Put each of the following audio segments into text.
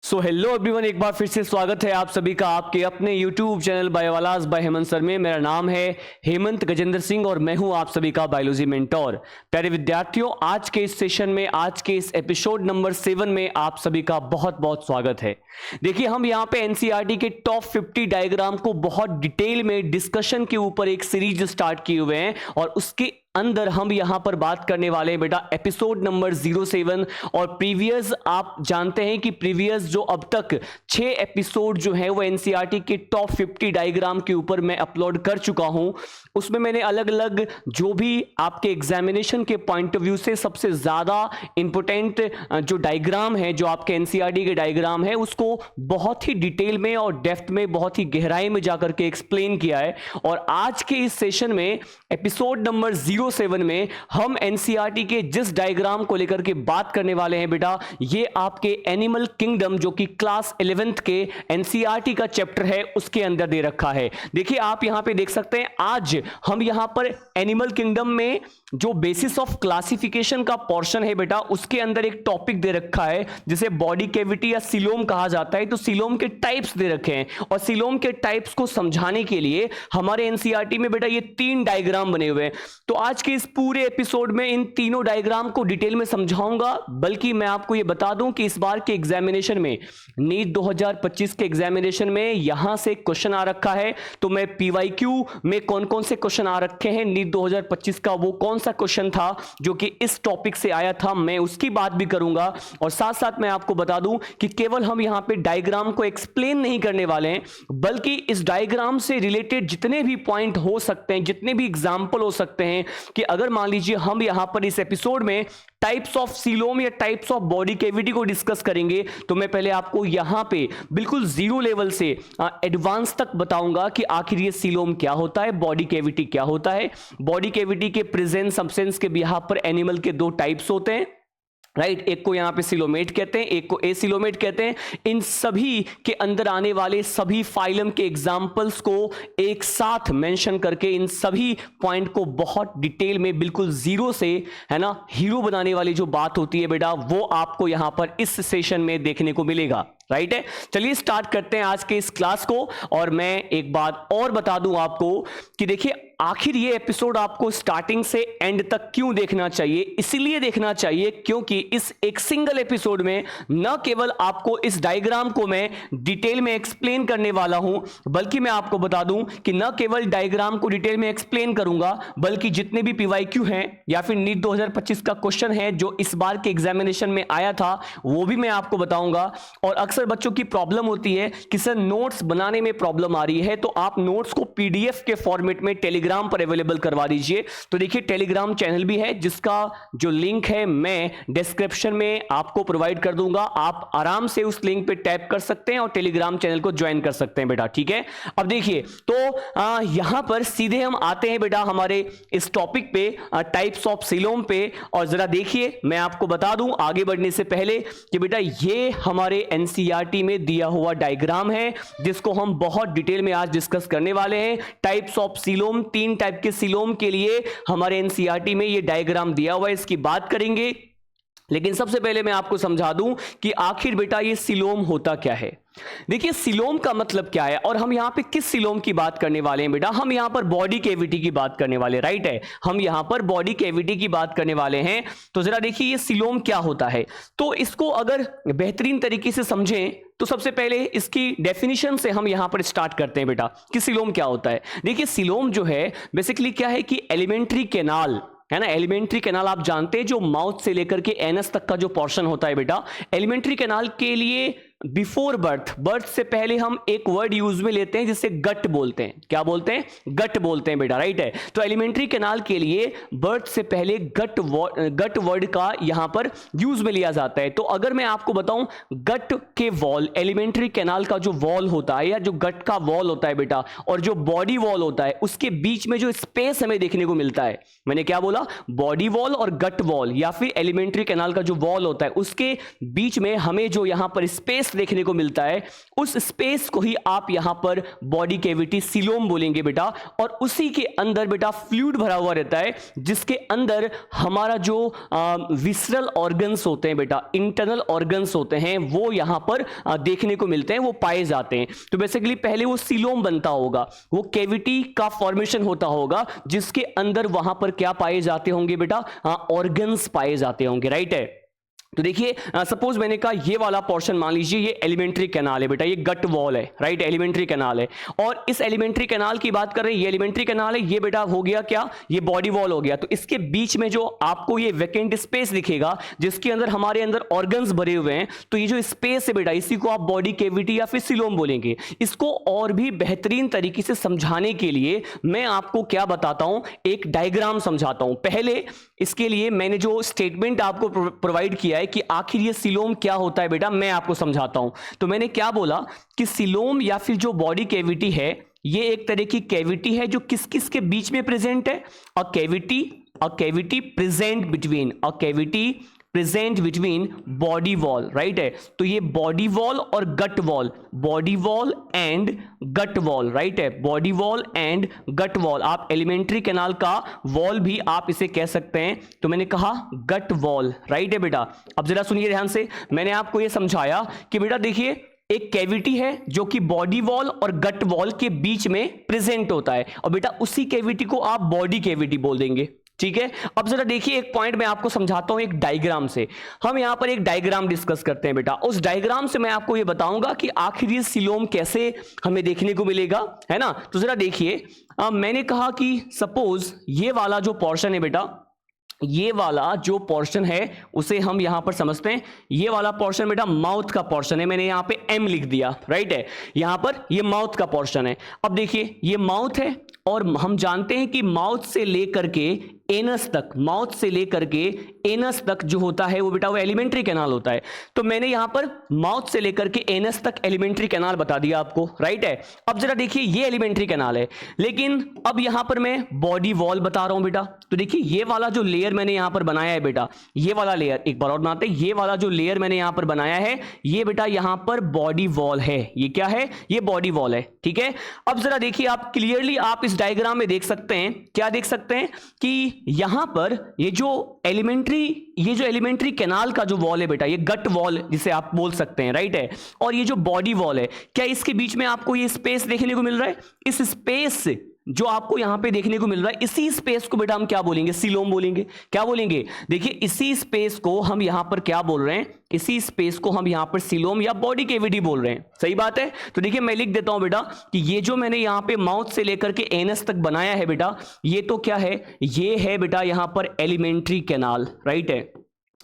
So hello everyone, एक बार फिर से स्वागत है आप सभी का आपके अपने YouTube चैनल बायोवालाज बाय हेमंत सर में। मेरा नाम है हेमंत गजेंद्र सिंह और मैं हूं आप सभी का बायोलॉजी मेंटोर। प्यारे विद्यार्थियों, आज के इस सेशन में, आज के इस एपिसोड नंबर 7 में आप सभी का बहुत बहुत स्वागत है। देखिए, हम यहाँ पे एनसीईआरटी के टॉप 50 डायग्राम को बहुत डिटेल में डिस्कशन के ऊपर एक सीरीज स्टार्ट किए हुए हैं और उसके अंदर हम यहां पर बात करने वाले हैं बेटा एपिसोड नंबर 07। और प्रीवियस आप जानते हैं कि प्रीवियस जो अब तक 6 एपिसोड जो है वो एनसीईआरटी के टॉप 50 डायग्राम के ऊपर मैं अपलोड कर चुका हूं। उसमें मैंने अलग अलग जो भी आपके एग्जामिनेशन के पॉइंट ऑफ व्यू से सबसे ज्यादा इंपॉर्टेंट जो डायग्राम है, जो आपके एनसीईआरटी के डायग्राम है, उसको बहुत ही डिटेल में और डेप्थ में, बहुत ही गहराई में जाकर के एक्सप्लेन किया है। और आज के इस सेशन में एपिसोड नंबर 07 में हम एनसीईआरटी के जिस डायग्राम को लेकर के बात करने वाले हैं बेटा, ये आपके एनिमल किंगडम जो कि क्लास 11th के एनसीईआरटी का चैप्टर है उसके अंदर दे रखा है। देखिए, आप यहां पे देख सकते हैं, आज हम यहां पर एनिमल किंगडम में जो बेसिस ऑफ क्लासिफिकेशन का पोर्शन है बेटा, उसके अंदर एक टॉपिक दे रखा है जिसे बॉडी कैविटी या सिलोम कहा जाता है। तो सिलोम के टाइप्स दे रखे हैं और सिलोम के टाइप्स को समझाने के लिए हमारे एनसीईआरटी में बेटा ये 3 डायग्राम बने हुए हैं। तो आज के इस पूरे एपिसोड में इन तीनों डायग्राम को डिटेल में समझाऊंगा। बल्कि मैं आपको ये बता दूं कि इस बार के एग्जामिनेशन में, नीट 2025 के एग्जामिनेशन में यहां से क्वेश्चन आ रखा है। तो मैं पीवाईक्यू में कौन कौन से क्वेश्चन आ रखे हैं नीट 2025 का, वो कौन सा क्वेश्चन था जो कि इस टॉपिक से आया था, मैं उसकी बात भी करूंगा। और साथ साथ मैं आपको बता दूं कि केवल हम यहां पे डायग्राम को एक्सप्लेन नहीं करने वाले हैं, बल्कि इस डायग्राम से रिलेटेड जितने भी पॉइंट हो सकते हैं, जितने भी एग्जाम्पल हो सकते हैं, कि अगर मान लीजिए हम यहां पर इस एपिसोड में टाइप्स ऑफ सीलोम या टाइप्स ऑफ बॉडी कैविटी को डिस्कस करेंगे, तो मैं पहले आपको यहां पे बिल्कुल जीरो लेवल से एडवांस तक बताऊंगा कि आखिर ये सीलोम क्या होता है, बॉडी कैविटी क्या होता है। बॉडी कैविटी के प्रेजेंस सब्सटेंस के यहां पर एनिमल के 2 टाइप्स होते हैं, राइट। एक को यहां पे सिलोमेट कहते हैं, एक को एसिलोमेट कहते हैं। इन सभी के अंदर आने वाले सभी फाइलम के एग्जाम्पल्स को एक साथ मेंशन करके इन सभी पॉइंट को बहुत डिटेल में, बिल्कुल जीरो से, है ना, हीरो बनाने वाली जो बात होती है बेटा, वो आपको यहां पर इस सेशन में देखने को मिलेगा, राइट है। चलिए स्टार्ट करते हैं आज के इस क्लास को। और मैं एक बात और बता दूं आपको कि देखिए, आखिर ये एपिसोड आपको स्टार्टिंग से एंड तक क्यों देखना चाहिए। इसलिए देखना चाहिए क्योंकि इस एक सिंगल एपिसोड में न केवल आपको इस डायग्राम को मैं डिटेल में एक्सप्लेन करने वाला हूं, बल्कि मैं आपको बता दूं कि न केवल डायग्राम को डिटेल में एक्सप्लेन करूंगा, बल्कि जितने भी पीवाईक्यू हैं या फिर नीट 2025 का क्वेश्चन है जो इस बार के एग्जामिनेशन में आया था, वो भी मैं आपको बताऊंगा। और अक्सर बच्चों की प्रॉब्लम होती है कि सर नोट्स बनाने में प्रॉब्लम आ रही है, तो आप नोट्स को पीडीएफ के फॉर्मेट में टेलीग्राम पर अवेलेबल करवा दीजिए। तो देखिए, टेलीग्राम चैनल भी है जिसका जो लिंक है मैं डिस्क्रिप्शन में आपको प्रोवाइड कर दूंगा। आप आराम से उस लिंक पे टैप कर सकते हैं और टेलीग्राम चैनल को ज्वाइन कर सकते हैं बेटा, ठीक है। अब देखिए, तो यहां पर सीधे हम आते हैं बेटा हमारे इस टॉपिक पे, टाइप्स ऑफ सीलोम पे। और जरा देखिए, मैं आपको बता दूं आगे बढ़ने से पहले कि बेटा ये हमारे एनसीईआरटी में दिया हुआ डायग्राम है जिसको हम बहुत डिटेल में आज डिस्कस करने वाले हैं। टाइप्स ऑफ सीलोम, 3 टाइप के सीलोम के लिए हमारे एनसीईआरटी में ये डायग्राम दिया हुआ है, इसकी बात करेंगे। लेकिन सबसे पहले मैं आपको समझा दूं कि आखिर बेटा ये सीलोम होता क्या है। देखिए, सीलोम का मतलब क्या है और हम यहां पे किस सीलोम की बात करने वाले हैं बेटा। हम यहां पर बॉडी कैविटी की बात करने वाले, राइट है। हम यहां पर बॉडी कैविटी की बात करने वाले हैं। तो जरा देखिए, ये सीलोम क्या होता है। तो इसको अगर बेहतरीन तरीके से समझें तो सबसे पहले इसकी डेफिनेशन से हम यहां पर स्टार्ट करते हैं बेटा कि सीलोम क्या होता है। देखिए, सीलोम जो है बेसिकली क्या है कि एलिमेंट्री कैनाल, है ना। एलिमेंट्री कैनाल आप जानते हैं, जो माउथ से लेकर के एनस तक का जो पोर्शन होता है बेटा, एलिमेंट्री कैनाल के लिए बिफोर बर्थ, बर्थ से पहले हम एक वर्ड यूज में लेते हैं जिसे गट बोलते हैं। क्या बोलते हैं? गट बोलते हैं बेटा, राइट है। तो एलिमेंट्री कैनाल के लिए बर्थ से पहले गट वर्ड का यहां पर यूज में लिया जाता है। तो अगर मैं आपको बताऊं, गट के वॉल, एलिमेंट्री कैनाल का जो वॉल होता है या जो गट का वॉल होता है बेटा, और जो बॉडी वॉल होता है, उसके बीच में जो स्पेस हमें देखने को मिलता है, मैंने क्या बोला, बॉडी वॉल और गट वॉल या फिर एलिमेंट्री कैनाल का जो वॉल होता है, उसके बीच में हमें जो यहां पर स्पेस स्पेस देखने को मिलता है, उस स्पेस को ही आप यहां पर बॉडी कैविटी सीलोम बोलेंगे बेटा। और उसी के अंदर बेटा फ्लूइड भरा हुआ रहता है, जिसके अंदर हमारा जो विसरल ऑर्गन्स होते हैं बेटा, इंटरनल ऑर्गन्स होते हैं, वो यहां पर देखने को मिलते हैं, वो पाए जाते हैं। तो बेसिकली पहले वो सीलोम बनता होगा, वो कैविटी का फॉर्मेशन होता होगा, जिसके अंदर वहां पर क्या पाए जाते होंगे बेटा, ऑर्गन्स पाए जाते होंगे, राइट है। तो देखिए सपोज मैंने कहा ये वाला पोर्शन मान लीजिए ये एलिमेंट्री कैनाल है बेटा, ये गट वॉल है, राइट, एलिमेंट्री कैनाल है। और इस एलिमेंट्री कैनाल की बात कर रहे हैं, ये एलिमेंट्री कैनाल है, ये बेटा हो गया क्या, ये बॉडी वॉल हो गया। तो इसके बीच में जो आपको ये वैकेंट स्पेस दिखेगा, जिसके अंदर हमारे अंदर ऑर्गन्स भरे हुए हैं, तो ये जो स्पेस है बेटा, इसी को आप बॉडी कैविटी या फिर सीलोम बोलेंगे। इसको और भी बेहतरीन तरीके से समझाने के लिए मैं आपको क्या बताता हूं, एक डायग्राम समझाता हूं। पहले इसके लिए मैंने जो स्टेटमेंट आपको प्रोवाइड किया है कि आखिर ये सीलोम क्या होता है बेटा, मैं आपको समझाता हूं। तो मैंने क्या बोला कि सीलोम या फिर जो बॉडी कैविटी है, ये एक तरह की कैविटी है जो किस किस के बीच में प्रेजेंट है, a cavity present between body wall, right है। तो ये बॉडी वॉल और gut wall, body wall and gut wall, right है, body wall and gut wall. आप एलिमेंट्री कैनाल का वॉल भी आप इसे कह सकते हैं। तो मैंने कहा गट वॉल, राइट है बेटा। अब जरा सुनिए ध्यान से, मैंने आपको यह समझाया कि बेटा देखिए एक कैविटी है जो कि बॉडी वॉल और गट वॉल के बीच में प्रेजेंट होता है, और बेटा उसी कैविटी को आप बॉडी कैविटी बोल देंगे, ठीक है। अब जरा देखिए एक पॉइंट मैं आपको समझाता हूं एक डायग्राम से। हम यहां पर एक डायग्राम डिस्कस करते हैं बेटा, उस डायग्राम से मैं आपको ये बताऊंगा कि आखिर ये सीलोम कैसे हमें देखने को मिलेगा, है ना। तो जरा देखिए मैंने कहा कि सपोज ये वाला जो पोर्शन है बेटा, ये वाला जो पोर्शन है उसे हम यहां पर समझते हैं, ये वाला पोर्शन बेटा माउथ का पोर्शन है, मैंने यहां पे एम लिख दिया, राइट है। यहां पर ये माउथ का पोर्शन है। अब देखिए ये माउथ है, और हम जानते हैं कि माउथ से लेकर के एनस तक, माउथ से लेकर के एनस तक जो होता है वो बेटा वो एलिमेंट्री कैनाल होता है। तो मैंने यहां पर माउथ से लेकर के एनस तक एलिमेंट्री कैनाल बता दिया आपको, राइट है। अब जरा देखिए ये एलिमेंट्री कैनाल है, लेकिन अब यहां पर मैं बॉडी वॉल बता रहा हूं बेटा। तो देखिए ये वाला जो लेयर मैंने यहां पर बनाया है बेटा, ये वाला लेयर एक बार और बनाते हैं, ये वाला जो लेयर मैंने यहां पर बनाया है, ये बेटा यहां पर बॉडी वॉल है। ये क्या है, ये बॉडी वॉल है, ठीक है। अब जरा देखिए आप क्लियरली आप इस डायग्राम में देख सकते हैं, क्या देख सकते हैं कि यहां पर ये जो एलिमेंट्री कैनाल का जो वॉल है बेटा, ये गट वॉल जिसे आप बोल सकते हैं, राइट है। और ये जो बॉडी वॉल है, क्या इसके बीच में आपको ये स्पेस देखने को मिल रहा है? इस स्पेस से जो आपको यहां पे देखने को मिल रहा है, इसी स्पेस को बेटा हम क्या बोलेंगे, सीलोम बोलेंगे। क्या बोलेंगे, देखिए इसी स्पेस को हम यहां पर क्या बोल रहे हैं, इसी स्पेस को हम यहां पर सीलोम या बॉडी कैविटी बोल रहे हैं, सही बात है। तो देखिए मैं लिख देता हूं बेटा कि ये जो मैंने यहां पे माउथ से लेकर के एनस तक बनाया है बेटा, ये तो क्या है, ये है बेटा यहां पर एलिमेंट्री कैनाल, राइट है।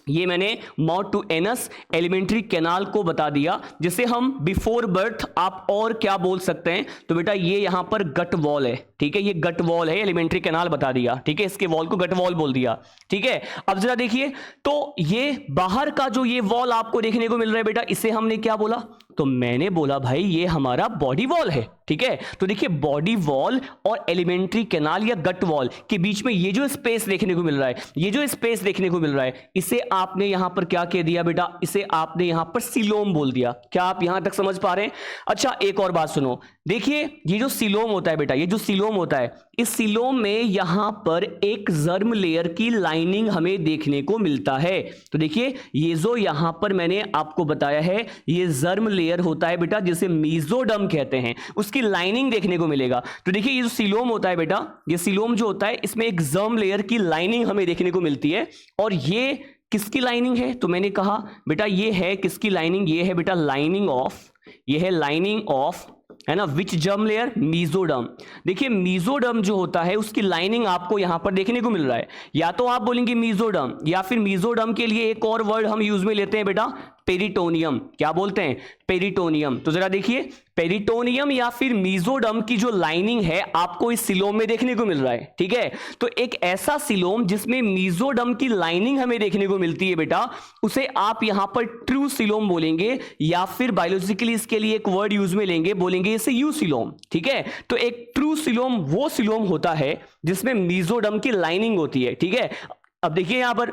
ये मैंने mouth to anus alimentary canal को बता दिया, जिसे हम बिफोर बर्थ आप और क्या बोल सकते हैं, तो बेटा ये यहां पर गट वॉल है, ठीक है, ये गट वॉल है, एलिमेंट्री कैनाल बता दिया, ठीक है, इसके वॉल को गट वॉल बोल दिया, ठीक है। अब जरा देखिए, तो ये बाहर का जो ये वॉल आपको देखने को मिल रहा है बेटा, इसे हमने क्या बोला, तो मैंने बोला भाई ये हमारा बॉडी वॉल है, ठीक है। तो देखिए बॉडी वॉल और एलिमेंट्री कैनाल या गट वॉल के बीच में ये जो स्पेस देखने को मिल रहा है, ये जो स्पेस देखने को मिल रहा है, इसे आपने यहां पर क्या कह दिया बेटा, इसे आपने यहां पर सीलोम बोल दिया। क्या आप यहां तक समझ पा रहे हैं? अच्छा एक और बात सुनो, देखिए ये जो सीलोम होता है बेटा, ये जो सीलोम होता है, इस सीलोम में यहां पर एक जर्म लेयर की लाइनिंग हमें देखने को मिलता है। तो देखिए ये जो यहां पर मैंने आपको बताया है, ये जर्म लेयर होता है बेटा, जिसे मेसोडर्म कहते हैं, उसकी लाइनिंग देखने को मिलेगा। तो देखिए ये जो सीलोम होता है बेटा, ये सीलोम जो होता है, इसमें एक जर्म लेयर की लाइनिंग हमें देखने को मिलती है। और ये किसकी लाइनिंग है, तो मैंने कहा बेटा ये है किसकी लाइनिंग, ये है बेटा लाइनिंग ऑफ, ये है लाइनिंग ऑफ, है ना, विच जर्म लेयर, मेसोडर्म। देखिए मेसोडर्म जो होता है उसकी लाइनिंग आपको यहां पर देखने को मिल रहा है। या तो आप बोलेंगे मेसोडर्म, या फिर मेसोडर्म के लिए एक और वर्ड हम यूज में लेते हैं बेटा, पेरिटोनियम। क्या बोलते हैं, पेरिटोनियम। तो जरा देखिए पेरिटोनियम या फिर मेसोडर्म की जो लाइनिंग है आपको इस सीलोम में देखने को मिल रहा है, ठीक है। तो एक ऐसा सीलोम जिसमें मेसोडर्म की लाइनिंग हमें देखने को मिलती है बेटा, उसे आप यहां पर ट्रू सीलोम बोलेंगे, या फिर बायोलॉजिकली इसके लिए एक वर्ड यूज में लेंगे, बोलेंगे इसे यू सीलोम, ठीक है। तो एक ट्रू सीलोम वो सीलोम होता है जिसमें मेसोडर्म की लाइनिंग होती है, ठीक है। अब देखिए यहां पर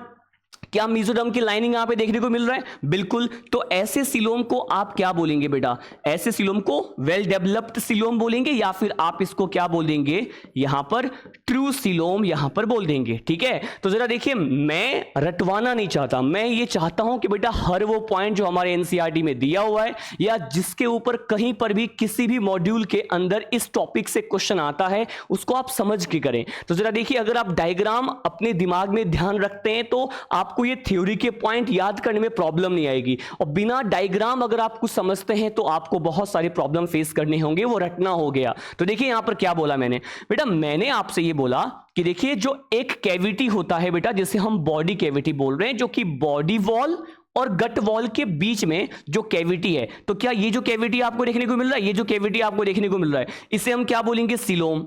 क्या मेसोडर्म की लाइनिंग यहां पे देखने को मिल रहा है? बिल्कुल। तो ऐसे सीलोम को आप क्या बोलेंगे बेटा? ऐसे सीलोम को वेल डेवलप्ड सीलोम बोलेंगे, या फिर आप इसको क्या बोल देंगे यहां पर? ट्रू सीलोम यहां पर बोल देंगे। ठीक है, तो जरा देखिए, मैं रटवाना नहीं चाहता, मैं ये चाहता हूं कि बेटा हर वो पॉइंट जो हमारे एनसीईआरटी में दिया हुआ है या जिसके ऊपर कहीं पर भी किसी भी मॉड्यूल के अंदर इस टॉपिक से क्वेश्चन आता है उसको आप समझ के करें। तो जरा देखिए, अगर आप डायग्राम अपने दिमाग में ध्यान रखते हैं तो आपको ये थ्योरी के पॉइंट याद करने में प्रॉब्लम नहीं आएगी, और बिना डायग्राम अगर आप कुछ समझते हैं तो आपको बहुत सारे प्रॉब्लम फेस करने होंगे, वो रटना हो गया। तो देखिए यहां पर क्या बोला मैंने बेटा, मैंने आपसे ये बोला कि देखिए जो एक कैविटी होता है बेटा, जिसे हम बॉडी कैविटी बोल रहे हैं, जो कि बॉडी वॉल और गट वॉल के बीच में जो कैविटी है, तो क्या ये जो कैविटी आपको देखने को मिल रहा है, ये जो कैविटी आपको देखने को मिल रहा है, इसे हम क्या बोलेंगे? सीलोम।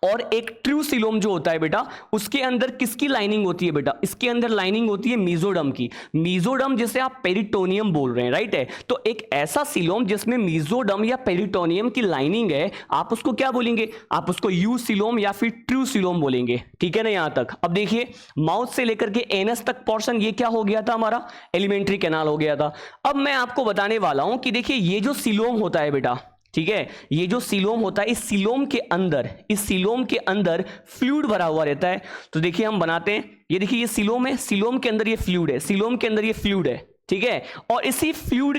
और एक ट्रू सीलोम जो होता है बेटा, उसके अंदर किसकी लाइनिंग होती है बेटा? इसके अंदर लाइनिंग होती है मेसोडर्म की। मेसोडर्म जिसे आप पेरिटोनियम बोल रहे हैं, राइट है? तो एक ऐसा सीलोम जिसमें मेसोडर्म या पेरिटोनियम की लाइनिंग है, आप उसको क्या बोलेंगे? आप उसको यू सीलोम या फिर ट्रू सीलोम बोलेंगे। ठीक है ना यहां तक? अब देखिए, माउथ से लेकर के एनस तक पोर्शन ये क्या हो गया था? हमारा एलिमेंट्री कैनाल हो गया था। अब मैं आपको बताने वाला हूं कि देखिए ये जो सीलोम होता है बेटा, ठीक है, ये जो सीलोम होता है, इस सीलोम के अंदर फ्लूइड भरा हुआ रहता है। तो देखिए हम बनाते हैं, ये देखिए ये सीलोम है, सीलोम के अंदर ये फ्लूइड है, सीलोम के अंदर ये फ्लूइड है। ठीक है, और इसी फ्लूइड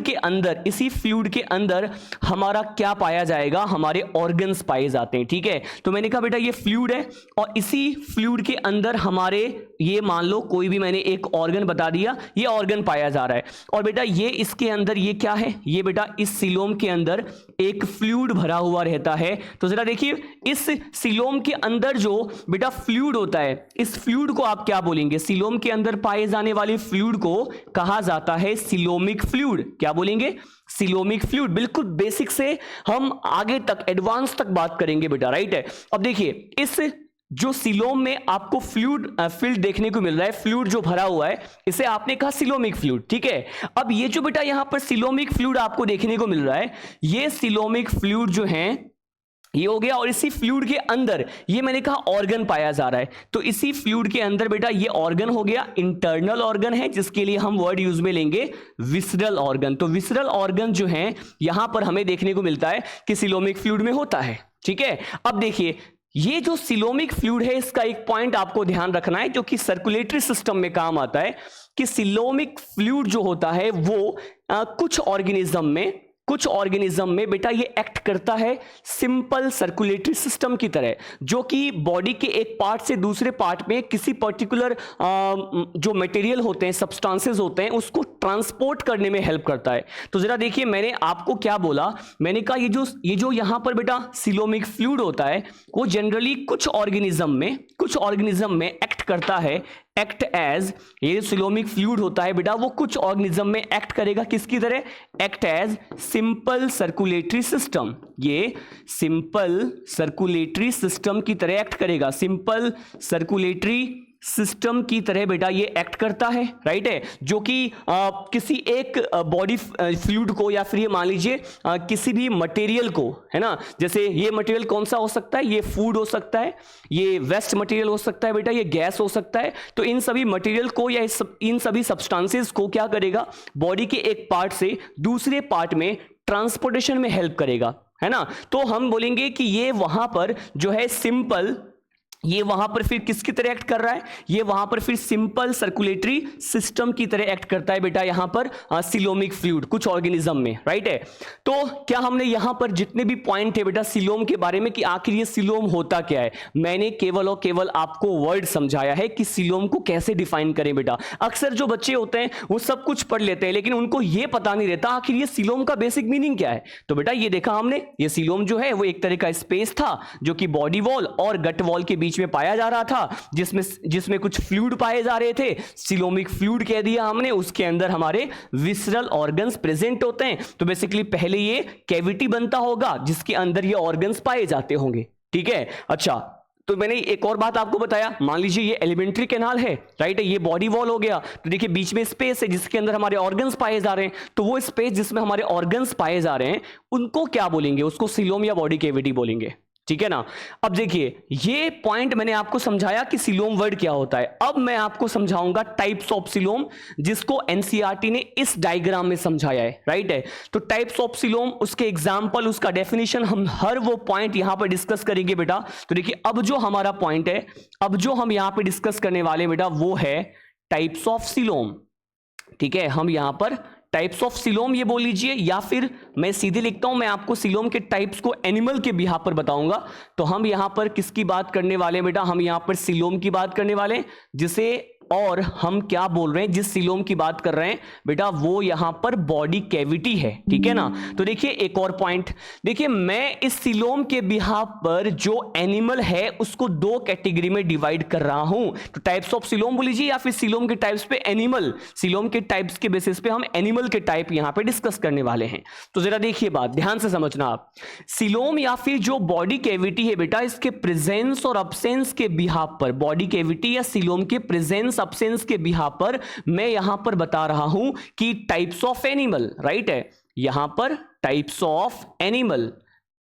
के अंदर हमारा क्या पाया जाएगा? हमारे ऑर्गन्स पाए जाते हैं। ठीक है, तो मैंने कहा बेटा ये फ्लूइड है, और इसी फ्लूइड के अंदर हमारे, ये मान लो कोई भी मैंने एक ऑर्गन बता दिया, ये ऑर्गन पाया जा रहा है। और बेटा ये इसके अंदर ये क्या है? ये बेटा इस सीलोम के अंदर एक फ्लूइड भरा हुआ रहता है। तो जरा देखिए, इस सीलोम के अंदर जो बेटा फ्लूइड होता है, इस फ्लूइड को आप क्या बोलेंगे? सीलोम के अंदर पाए जाने वाले फ्लूइड को कहा जाता है सीलोमिक फ्लूइड। क्या बोलेंगे? Coelomic fluid. बिल्कुल बेसिक से हम आगे तक एडवांस तक बात करेंगे बेटा, राइट है? अब देखिए, इस जो सीलोम में आपको फ्लूइड फील्ड देखने को मिल रहा है, फ्लूइड जो भरा हुआ है, इसे आपने कहा सीलोमिक फ्लूइड। ठीक है, अब ये जो बेटा यहां पर सीलोमिक फ्लूइड आपको देखने को मिल रहा है, ये सीलोमिक फ्लूइड जो है ये हो गया, और इसी फ्लूइड के अंदर ये मैंने कहा ऑर्गन पाया जा रहा है। तो इसी फ्लूइड के अंदर बेटा ये ऑर्गन हो गया, इंटरनल ऑर्गन है, जिसके लिए हम वर्ड यूज में लेंगे विसरल ऑर्गन। तो विसरल ऑर्गन जो है यहां पर हमें देखने को मिलता है कि सीलोमिक फ्लूइड में होता है। ठीक है, अब देखिए ये जो सीलोमिक फ्लूइड है, इसका एक पॉइंट आपको ध्यान रखना है जो कि सर्कुलेटरी सिस्टम में काम आता है, कि सीलोमिक फ्लूइड जो होता है वो कुछ ऑर्गेनिज्म में बेटा ये एक्ट करता है सिंपल सर्कुलेटरी सिस्टम की तरह, जो कि बॉडी के एक पार्ट से दूसरे पार्ट में किसी पर्टिकुलर जो मटेरियल होते हैं, सब्सटेंसेस होते हैं, उसको ट्रांसपोर्ट करने में हेल्प करता है। तो जरा देखिए, मैंने आपको क्या बोला? मैंने कहा ये जो यहां पर बेटा सीलोमिक फ्लूइड होता है, वो जनरली कुछ ऑर्गेनिज्म में एक्ट करता है, एक्ट एज, ये सीलोमिक फ्लूइड होता है बेटा, वो कुछ ऑर्गेनिज्म में एक्ट करेगा किसकी तरह? Act as simple circulatory system. ये सिंपल सर्कुलेटरी सिस्टम की तरह एक्ट करेगा, सिंपल सर्कुलेटरी सिस्टम की तरह बेटा ये एक्ट करता है, राइट है? जो कि किसी एक बॉडी फ्लूइड को, या फिर ये मान लीजिए किसी भी मटेरियल को, है ना, जैसे ये मटेरियल कौन सा हो सकता है? ये फूड हो सकता है, ये वेस्ट मटेरियल हो सकता है बेटा, ये गैस हो सकता है। तो इन सभी मटेरियल को या इन सभी सब्सटेंसेस को क्या करेगा? बॉडी के एक पार्ट से दूसरे पार्ट में ट्रांसपोर्टेशन में हेल्प करेगा, है ना? तो हम बोलेंगे कि ये वहां पर जो है सिंपल, ये वहां पर फिर किसकी तरह एक्ट कर रहा है? ये वहां पर फिर सिंपल सर्कुलेटरी सिस्टम की तरह एक्ट करता है बेटा, यहां पर सीलोमिक फ्लूइड कुछ ऑर्गेनिज्म में, राइट है? तो क्या हमने यहां पर जितने भी पॉइंट थे बेटा सीलोम के बारे में, कि आखिर ये सीलोम होता क्या है, मैंने केवल और केवल आपको वर्ड समझाया है कि सीलोम को कैसे डिफाइन करें बेटा। अक्सर जो बच्चे होते हैं वो सब कुछ पढ़ लेते हैं, लेकिन उनको ये पता नहीं रहता आखिर ये सीलोम का बेसिक मीनिंग क्या है। तो बेटा ये देखा हमने, ये सीलोम जो है वो एक तरह का स्पेस था जो कि बॉडी वॉल और गट वॉल के बीच में पाया जा रहा था, जिसमें कुछ फ्लूइड पाए जा रहे थे, सीलोमिक फ्लूइड कह दिया हमने। उसके अंदर हमारे विसरल ऑर्गन्स प्रेजेंट होते हैं। तो बेसिकली पहले ये कैविटी बनता होगा जिसके अंदर ये ऑर्गन्स पाए जाते होंगे, ठीक है? अच्छा, तो मैंने एक और बात आपको बताया, मान लीजिए ये एलिमेंट्री कैनाल है, राइट है, ये बॉडी वॉल हो गया, तो देखिए बीच में स्पेस है जिसके अंदर हमारे ऑर्गन्स पाए जा रहे हैं। तो वो स्पेस जिसमें हमारे ऑर्गन्स पाए जा रहे हैं उनको क्या बोलेंगे? उसको सीलोम या बॉडी कैविटी बोलेंगे। ठीक है ना। अब देखिए ये पॉइंट मैंने आपको समझाया कि सीलोम वर्ड क्या होता है। अब मैं आपको समझाऊंगा टाइप्स ऑफ सीलोम, जिसको एनसीईआरटी ने इस डायग्राम में समझाया है, राइट है। तो टाइप्स ऑफ सीलोम, उसके एग्जांपल, उसका डेफिनेशन, हम हर वो पॉइंट यहां पर डिस्कस करेंगे बेटा। तो देखिए अब जो हमारा पॉइंट है, अब जो हम यहां पर डिस्कस करने वाले बेटा, वो है टाइप्स ऑफ सीलोम। ठीक है, हम यहां पर टाइप्स ऑफ सीलोम ये बोल लीजिए, या फिर मैं सीधे लिखता हूं, मैं आपको सीलोम के टाइप्स को एनिमल के बिहाफ पर बताऊंगा। तो हम यहां पर किसकी बात करने वाले हैं बेटा, हम यहां पर सीलोम की बात करने वाले हैं, जिसे, और हम क्या बोल रहे हैं, जिस सीलोम की बात कर रहे हैं बेटा, वो यहां पर बॉडी कैविटी है। ठीक है ना। तो देखिए एक और पॉइंट, देखिए मैं इस सीलोम के बिहाफ पर जो एनिमल है उसको दो कैटेगरी में डिवाइड कर रहा हूं। तो टाइप्स ऑफ सीलोम बोल लीजिए, या फिर सीलोम के टाइप्स पे एनिमल, सीलोम के टाइप्स के बेसिस पे हम एनिमल के टाइप यहां पे डिस्कस करने वाले हैं। तो जरा देखिए बात ध्यान से समझना आप, सीलोम या फिर जो बॉडी कैविटी है बेटा, इसके प्रेजेंस और अब्सेंस के बिहाफ पर, बॉडी कैविटी या सीलोम के प्रेजेंस अब्सेंस के बिहाफ पर मैं यहां पर बता रहा हूं कि टाइप्स ऑफ एनिमल, राइट है। यहां पर types of animal,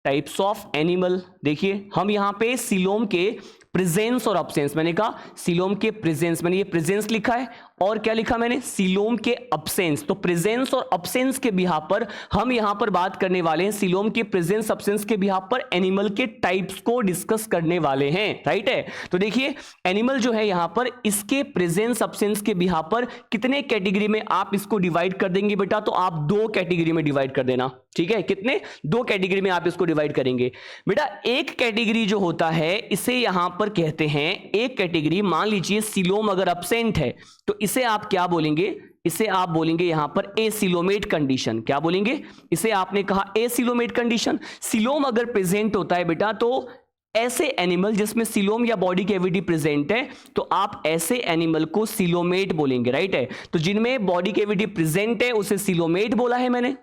types of animal, देखिए हम यहां पे सीलोम के प्रेजेंस और अब्सेंस, मैंने कहा सीलोम के प्रेजेंस, मैंने ये प्रेजेंस लिखा है, और क्या लिखा मैंने, सीलोम के अब्सेंस। तो प्रेजेंस और अब्सेंस के बिहाफ पर हम यहां पर बात करने वाले हैं, सीलोम के प्रेजेंस अब्सेंस के बिहाफ पर एनिमल के टाइप्स को डिस्कस करने वाले हैं, राइट है। तो देखिए एनिमल जो है यहां पर, इसके प्रेजेंस अब्सेंस के बिहाफ पर कितने कैटेगरी में आप इसको डिवाइड कर देंगे बेटा, तो आप दो कैटेगरी में डिवाइड कर देना। ठीक है, कितने, दो कैटेगरी में आप इसको डिवाइड करेंगे बेटा। एक कैटेगरी जो होता है इसे यहां पर कहते हैं, एक कैटेगरी मान लीजिए सीलोम अगर अब्सेंट है तो इसे आप क्या बोलेंगे, इसे आप बोलेंगे यहां पर एसिलोमेट कंडीशन। क्या बोलेंगे, इसे आपने कहा एसिलोमेट कंडीशन। सीलोम अगर प्रेजेंट होता है बेटा, तो ऐसे एनिमल जिसमें सीलोम या बॉडी कैविटी प्रेजेंट है, तो आप ऐसे एनिमल को सीलोमेट बोलेंगे, राइट है। तो जिनमें बॉडी कैविटी प्रेजेंट है उसे सीलोमेट बोला है मैंने,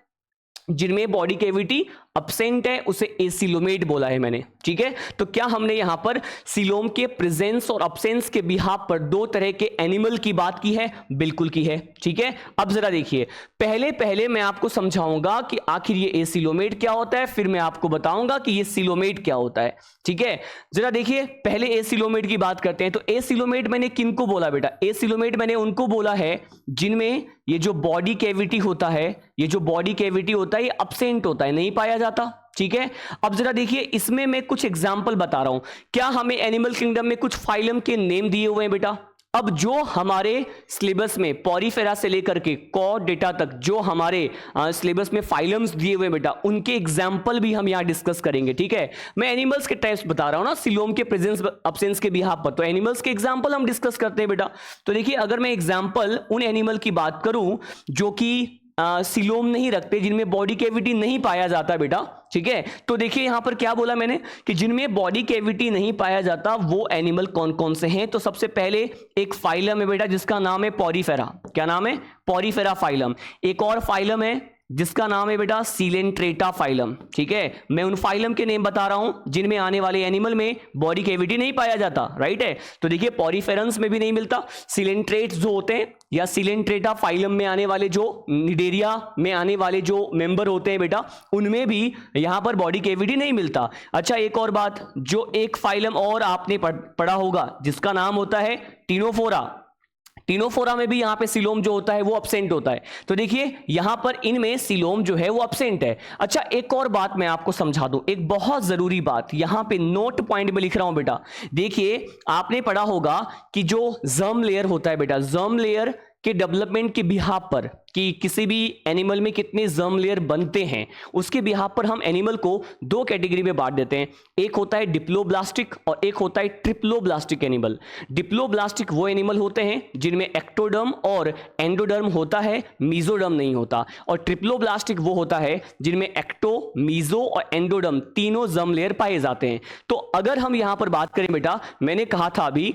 जिनमें बॉडी कैविटी अब्सेंट है उसे एसिलोमेट बोला है मैंने। ठीक है, तो क्या हमने यहां पर सीलोम के प्रेजेंस और अब्सेंस के बिहाफ पर दो तरह के एनिमल की बात की है, बिल्कुल की है। ठीक है, अब जरा देखिए, पहले मैं आपको समझाऊंगा कि आखिर ये एसिलोमेट क्या होता है, फिर मैं आपको बताऊंगा कि ये सीलोमेट क्या होता है। ठीक है, जरा देखिए पहले एसिलोमेट की बात करते हैं। तो एसिलोमेट मैंने किनको बोला बेटा, एसिलोमेट मैंने उनको बोला है जिनमें ये जो बॉडी कैविटी होता है, ये जो बॉडी कैविटी होता है ये अब्सेंट होता है, नहीं पाया जाता। ठीक है, अब जरा देखिए इसमें मैं कुछ एग्जांपल बता रहा हूं। क्या हमें एनिमल किंगडम में कुछ फाइलम के नेम दिए हुए हैं बेटा। अब जो हमारे सिलेबस में पॉरीफेरा से लेकर के कॉड डेटा तक जो हमारे सिलेबस में फाइलम्स दिए हुए बेटा, उनके एग्जांपल भी हम यहां डिस्कस करेंगे। ठीक है, मैं एनिमल्स के टाइप्स बता रहा हूं ना, सीलोम के प्रेजेंस अब्सेंस के बिहाफ पर, तो एनिमल्स के एग्जांपल हम डिस्कस करते हैं बेटा। तो देखिए अगर मैं एग्जांपल उन एनिमल की बात करूं जो कि सीलोम नहीं रखते, जिनमें बॉडी कैविटी नहीं पाया जाता बेटा। ठीक है, तो देखिए यहां पर क्या बोला मैंने कि जिनमें बॉडी कैविटी नहीं पाया जाता वो एनिमल कौन कौन से हैं। तो सबसे पहले एक फाइलम है बेटा जिसका नाम है पॉरीफेरा। क्या नाम है, पॉरीफेरा फाइलम। एक और फाइलम है जिसका नाम है बेटा सीलेंट्रेटा फाइलम। ठीक है, मैं उन फाइलम के नेम बता रहा हूं जिनमें आने वाले एनिमल में बॉडी कैविटी नहीं पाया जाता, राइट है। तो देखिए पॉरीफेरंस में भी नहीं मिलता, सीलेंट्रेट्स जो होते हैं या सीलेंट्रेटा फाइलम में आने वाले, जो निडेरिया में आने वाले जो मेंबर होते हैं बेटा, उनमें भी यहां पर बॉडी कैविटी नहीं मिलता। अच्छा एक और बात, जो एक फाइलम और आपने पढ़ा होगा जिसका नाम होता है टीनोफोरा। टीनोफोरा में भी यहां पे सीलोम जो होता है वो अब्सेंट होता है। तो देखिए यहां पर इनमें सीलोम जो है वो अब्सेंट है। अच्छा एक और बात मैं आपको समझा दूं, एक बहुत जरूरी बात यहां पे नोट पॉइंट में लिख रहा हूं बेटा। देखिए आपने पढ़ा होगा कि जो जर्म लेयर होता है बेटा, जर्म लेयर के डेवलपमेंट के बिहाफ पर, कि किसी भी एनिमल में कितने जर्म लेयर बनते हैं, उसके बिहाफ पर हम एनिमल को दो कैटेगरी में बांट देते हैं। एक होता है डिप्लोब्लास्टिक और एक होता है ट्रिप्लोब्लास्टिक एनिमल। डिप्लोब्लास्टिक वो एनिमल होते हैं जिनमें एक्टोडर्म और एंडोडर्म होता है, मीजोडर्म नहीं होता। और ट्रिप्लोब्लास्टिक वो होता है जिनमें एक्टो, मीजो और एंडोडर्म तीनों जर्म लेयर पाए जाते हैं। तो अगर हम यहां पर बात करें बेटा, मैंने कहा था अभी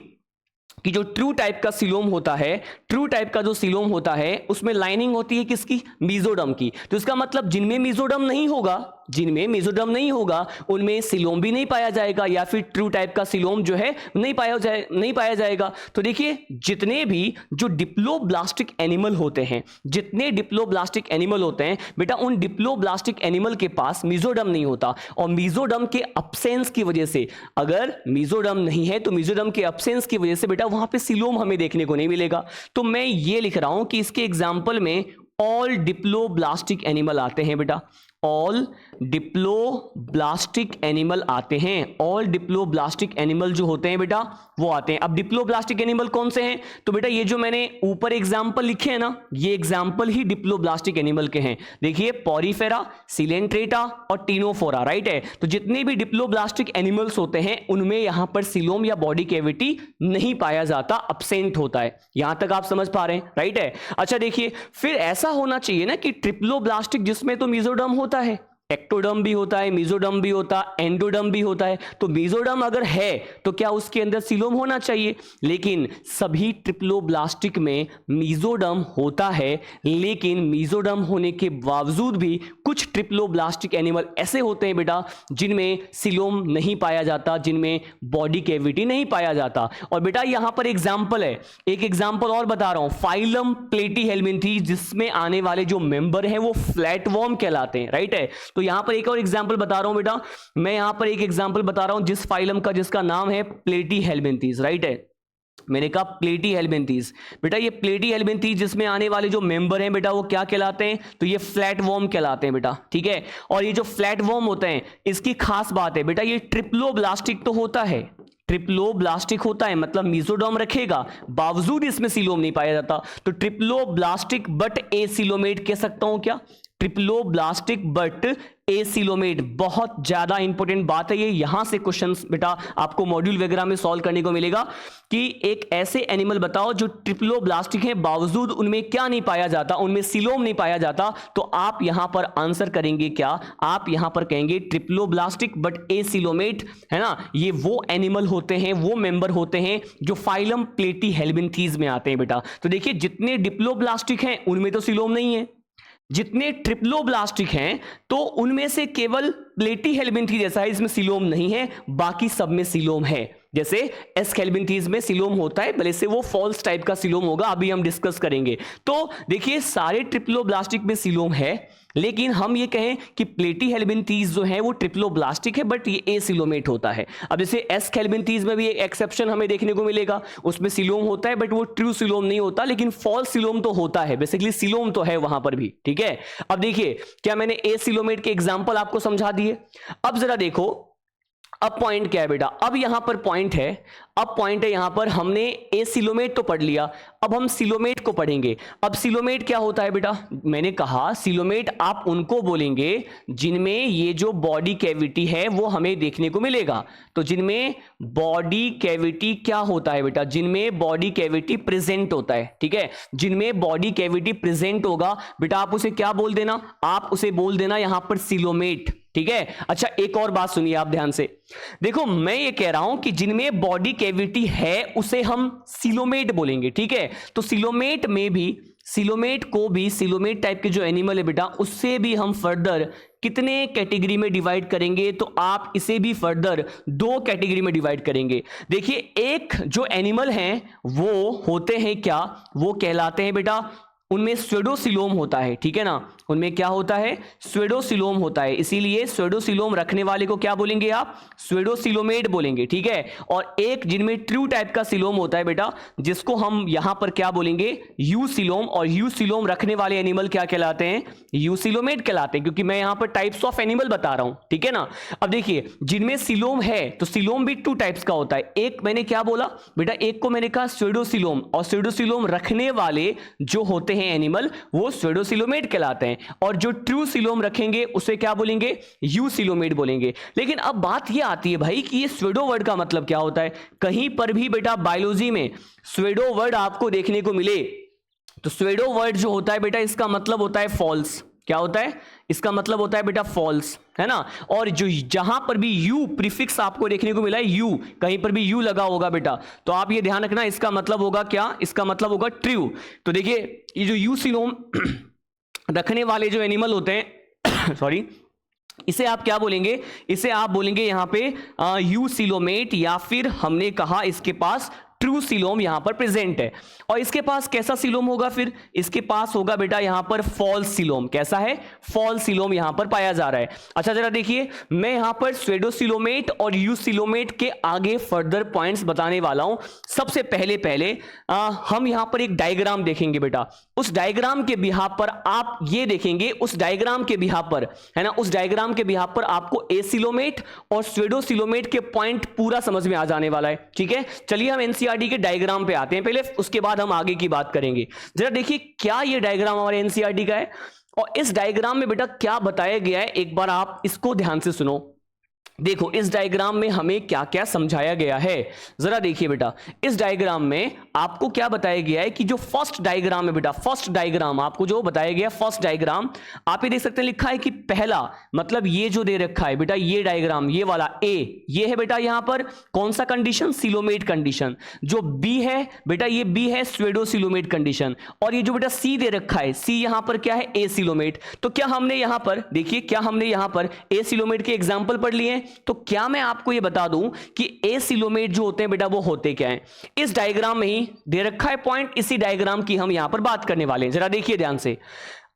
कि जो ट्रू टाइप का सीलोम होता है, ट्रू टाइप का जो सीलोम होता है उसमें लाइनिंग होती है किसकी? मेसोडर्म की। तो इसका मतलब जिनमें मेसोडर्म नहीं होगा, जिनमें मेसोडर्म नहीं होगा उनमें सीलोम भी नहीं पाया जाएगा, या फिर ट्रू टाइप का सीलोम जो है नहीं पाया जाएगा। तो देखिए जितने भी जो डिप्लोब्लास्टिक एनिमल होते हैं, जितने डिप्लोब्लास्टिक एनिमल होते हैं बेटा, उन डिप्लोब्लास्टिक एनिमल के पास मेसोडर्म नहीं होता, और मेसोडर्म के अब्सेंस की वजह से, अगर मेसोडर्म नहीं है तो मेसोडर्म के अब्सेंस की वजह से बेटा वहां पे सीलोम हमें देखने को नहीं मिलेगा। तो मैं ये लिख रहा हूं कि इसके एग्जाम्पल में ऑल डिप्लोब्लास्टिक एनिमल आते हैं बेटा, ऑल डिप्लोब्लास्टिक एनिमल आते हैं, ऑल डिप्लोब्लास्टिक एनिमल जो होते हैं बेटा वो आते हैं। अब डिप्लोब्लास्टिक एनिमल कौन से हैं? तो बेटा ये जो मैंने ऊपर एग्जाम्पल लिखे हैं ना, ये एग्जाम्पल ही डिप्लोब्लास्टिक एनिमल के हैं। देखिए पॉरीफेरा, सिलेंट्रेटा और टीनोफोरा, राइट है। तो जितने भी डिप्लोब्लास्टिक एनिमल्स होते हैं उनमें यहां पर सीलोम या बॉडी कैविटी नहीं पाया जाता, अब्सेंट होता है। यहां तक आप समझ पा रहे हैं, राइट है। अच्छा देखिए, फिर ऐसा होना चाहिए ना कि ट्रिप्लोब्लास्टिक जिसमें तो मेसोडर्म होता है, एक्टोडर्म भी होता है, मेसोडर्म भी होता है, एंडोडर्म भी होता है। तो मेसोडर्म अगर है तो क्या उसके अंदर सीलोम होना चाहिए? लेकिन सभी ट्रिप्लोब्लास्टिक में मेसोडर्म होता है, लेकिन मेसोडर्म होने के बावजूद भी कुछ ट्रिप्लोब्लास्टिक एनिमल ऐसे होते हैं बेटा जिनमें सीलोम नहीं पाया जाता, जिनमें बॉडी कैविटी नहीं पाया जाता। और बेटा यहां पर एग्जाम्पल है, एक एग्जाम्पल और बता रहा हूं, फाइलम प्लेटीहेल्मिन्थीज जिसमें आने वाले जो मेंबर हैं वो फ्लैटवर्म कहलाते हैं, राइट है। तो यहां पर एक और एग्जांपल बता रहा हूं बेटा, मैं यहां पर एक एग्जांपल बता रहा हूं जिस फाइलम का जिसका नाम है प्लेटीहेल्मिन्थीज, राइट है। मैंने कहा प्लेटीहेल्मिन्थीज, बेटा ये प्लेटीहेल्मिन्थीज जिसमें आने वाले जो मेंबर हैं बेटा वो क्या कहलाते हैं? तो ये फ्लैटवर्म कहलाते हैं बेटा, ठीक है। और ये जो फ्लैटवर्म होते हैं इसकी खास बात है बेटा, ये ट्रिप्लोब्लास्टिक तो होता है, ट्रिप्लोब्लास्टिक होता है मतलब मेसोडर्म रखेगा, बावजूद इसमें सीलोम नहीं पाया जाता। तो ट्रिप्लोब्लास्टिक बट एसिलोमेट कह सकता हूं क्या? ट्रिप्लोब्लास्टिक बट एसिलोमेट, बहुत ज्यादा इंपॉर्टेंट बात है ये। यहां से क्वेश्चंस बेटा आपको मॉड्यूल वगैरह में सॉल्व करने को मिलेगा कि एक ऐसे एनिमल बताओ जो ट्रिप्लोब्लास्टिक है बावजूद उनमें क्या नहीं पाया जाता, उनमें सीलोम नहीं पाया जाता। तो आप यहां पर आंसर करेंगे क्या? आप यहां पर कहेंगे ट्रिप्लोब्लास्टिक बट एसिलोमेट, है ना। ये वो एनिमल होते हैं, वो मेंबर होते हैं जो फाइलम प्लेटीहेल्मिन्थीज में आते हैं बेटा। तो देखिए जितने डिप्लोब्लास्टिक हैं उनमें तो सीलोम नहीं है, जितने ट्रिप्लोब्लास्टिक हैं तो उनमें से केवल प्लेटीहेल्मिन्थीज जैसा है इसमें सीलोम नहीं है, बाकी सब में सीलोम है। जैसे एस्केल्मिन्थीज में सीलोम होता है, भले से वो फॉल्स टाइप का सीलोम होगा, अभी हम डिस्कस करेंगे। तो देखिए सारे ट्रिप्लोब्लास्टिक में सीलोम है, लेकिन हम ये कहें कि प्लेटीहेल्मिन्थीज जो है वो ट्रिप्लोब्लास्टिक है बट ये एसिलोमेट होता है। अब जैसे एस्केल्मिन्थीज में भी एक एक्सेप्शन हमें देखने को मिलेगा, उसमें सीलोम होता है बट वो ट्रू सीलोम नहीं होता, लेकिन फॉल्स सीलोम तो होता है, बेसिकली सीलोम तो है वहां पर भी, ठीक है। अब देखिए क्या मैंने एसिलोमेट के एग्जाम्पल आपको समझा दिए। अब जरा देखो अब पॉइंट क्या है बेटा, अब यहां पर पॉइंट है, अब पॉइंट है यहां पर हमने एसिलोमेट तो पढ़ लिया, अब हम सीलोमेट को पढ़ेंगे। अब सीलोमेट क्या होता है बेटा? मैंने कहा सीलोमेट आप उनको बोलेंगे जिनमें ये जो बॉडी कैविटी है वो हमें देखने को मिलेगा। तो जिनमें बॉडी कैविटी क्या होता है बेटा? जिनमें बॉडी कैविटी प्रेजेंट होता है, ठीक है। जिनमें बॉडी कैविटी प्रेजेंट होगा बेटा आप उसे क्या बोल देना? आप उसे बोल देना यहां पर सीलोमेट, ठीक है। अच्छा एक और बात सुनिए आप ध्यान से, देखो मैं ये कह रहा हूं कि जिनमें बॉडी कैविटी है उसे हम सीलोमेट बोलेंगे, ठीक है। तो सीलोमेट में भी, सीलोमेट को भी, सीलोमेट टाइप के जो एनिमल है बेटा उससे भी हम फर्दर कितने कैटेगरी में डिवाइड करेंगे? तो आप इसे भी फर्दर 2 कैटेगरी में डिवाइड करेंगे। देखिए एक जो एनिमल हैं वो होते हैं क्या? वो कहलाते हैं बेटा, उनमें स्वेडोसीलोम होता है, ठीक है ना। उनमें क्या होता है? स्वेडोसीलोम होता है, इसीलिए स्वेडोसीलोम रखने वाले को क्या बोलेंगे आप? स्वेडोसीलोमेट बोलेंगे, ठीक है। और एक जिनमें ट्रू टाइप का सीलोम होता है बेटा जिसको हम यहां पर क्या बोलेंगे? यूसीलोम। और यूसीलोम रखने वाले एनिमल क्या कहलाते हैं? यूसीलोमेट कहलाते हैं, क्योंकि मैं यहां पर टाइप्स ऑफ एनिमल बता रहा हूं, ठीक है ना। अब देखिए जिनमें सीलोम है तो सीलोम भी 2 टाइप्स का होता है। एक मैंने क्या बोला बेटा? एक को मैंने कहा स्वेडोसीलोम, और स्वेडोसीलोम रखने वाले जो होते हैं एनिमल वो स्वेडोसीलोमेट कहलाते हैं, और जो ट्रू सीलोम रखेंगे उसे क्या बोलेंगे? यूसीलोमेट बोलेंगे। लेकिन अब बात ये आती है भाई कि ये स्वेडो वर्ड का मतलब क्या होता है? कहीं पर भी बेटा बायोलॉजी में स्वेडो वर्ड आपको देखने को मिले तो स्वेडो वर्ड जो होता है बेटा इसका मतलब होता है फॉल्स, क्या होता है, इसका मतलब होता है बेटा फॉल्स, है ना। और जो जहां पर भी यू प्रीफिक्स आपको देखने को मिला है, यू कहीं पर भी यू लगा होगा बेटा, तो आप ये ध्यान रखना, इसका मतलब होगा क्या, इसका मतलब होगा ट्रू। तो देखिए ये जो यू सिलोम रखने वाले जो एनिमल होते हैं सॉरी, इसे आप क्या बोलेंगे, इसे आप बोलेंगे यहां पे यू सिलोमेट, या फिर हमने कहा इसके पास ट्रू सिलोम यहां पर प्रेजेंट है। और इसके पास कैसा सिलोम होगा, फिर इसके पास होगा बेटा यहां पर फॉल्स सिलोम। कैसा है, फॉल्स सिलोम यहां पर पाया जा रहा है। अच्छा जरा देखिए, मैं यहां पर स्वेडोसिलोमेट और यूसिलोमेट के आगे फर्दर पॉइंट्स बताने वाला हूं। सबसे पहले हम यहां पर एक डायग्राम देखेंगे बेटा, उस डायग्राम के बिहाफ पर आप ये देखेंगे, उस डायग्राम के बिहाफ पर, है ना, उस डायग्राम के बिहाफ पर आपको एसिलोमेट और स्वेडोसिलोमेट के पॉइंट पूरा समझ में आ जाने वाला है। ठीक है, चलिए हम एनसीईआरटी के डायग्राम पे आते हैं पहले, उसके बाद हम आगे की बात करेंगे। जरा देखिए क्या ये डायग्राम हमारे एनसीईआरटी का है, और इस डायग्राम में बेटा क्या बताया गया है, एक बार आप इसको ध्यान से सुनो। देखो इस डायग्राम में हमें क्या क्या समझाया गया है, जरा देखिए बेटा, इस डायग्राम में आपको क्या बताया गया है कि जो फर्स्ट डायग्राम है बेटा, फर्स्ट डायग्राम आपको जो बताया गया, फर्स्ट डायग्राम आप ये देख सकते हैं, लिखा है कि पहला, मतलब ये जो दे रखा है बेटा, ये डायग्राम, ये वाला ए, ये है बेटा यहां पर कौन सा कंडीशन, सिलोमेट कंडीशन। जो बी है बेटा, ये बी है स्वेडोसिलोमेट कंडीशन। और ये जो बेटा सी दे रखा है, सी यहां पर क्या है, ए सिलोमेट। तो क्या हमने यहां पर देखिए, क्या हमने यहां पर ए सिलोमेट के एग्जाम्पल पढ़ लिए। तो क्या मैं आपको यह बता दूं कि एसिलोमेट जो होते हैं बेटा वो होते क्या हैं, इस डायग्राम में ही दे रखा है पॉइंट, इसी डायग्राम की हम यहां पर बात करने वाले हैं। जरा देखिए ध्यान से,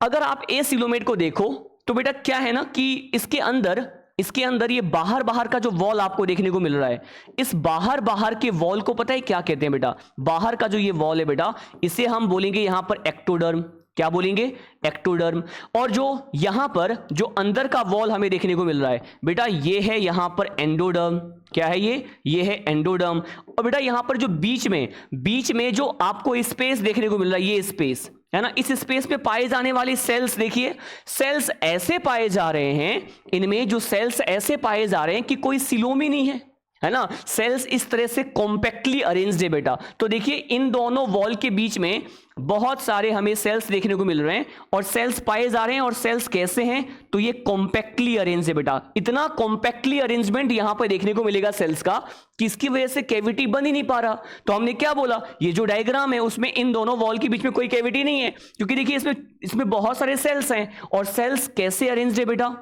अगर आप एसिलोमेट को देखो तो बेटा क्या है ना कि इसके अंदर ये बाहर का जो वॉल आपको देखने को मिल रहा है, इस बाहर के वॉल को पता है क्या कहते हैं बेटा, बाहर का जो ये वॉल है बेटा, इसे हम बोलेंगे यहां पर एक्टोडर्म। क्या बोलेंगे, एक्टोडर्म। और जो यहां पर जो अंदर का वॉल हमें देखने को मिल रहा है बेटा, ये है यहां पर एंडोडर्म। क्या है ये है एंडोडर्म। और बेटा यहां पर जो बीच में जो आपको स्पेस देखने को मिल रहा है, ये स्पेस है ना, इस स्पेस पे पाए जाने वाले सेल्स देखिए, सेल्स ऐसे पाए जा रहे हैं, इनमें जो सेल्स ऐसे पाए जा रहे हैं कि कोई सिलोम ही नहीं है ना, सेल्स इस तरह से कॉम्पैक्टली अरेंज्ड है बेटा। तो देखिए इन दोनों वॉल के बीच में बहुत सारे हमें सेल्स देखने को मिल रहे हैं, और सेल्स पाए जा रहे हैं, और सेल्स कैसे हैं, तो ये कॉम्पैक्टली अरेंज है बेटा। इतना कॉम्पैक्टली अरेंजमेंट यहां पर देखने को मिलेगा सेल्स का, किसकी वजह से कैविटी बन ही नहीं पा रहा। तो हमने क्या बोला, ये जो डायग्राम है उसमें इन दोनों वॉल के बीच में कोई कैविटी नहीं है, क्योंकि देखिए इसमें बहुत सारे सेल्स हैं, और सेल्स कैसे अरेंज्ड है बेटा,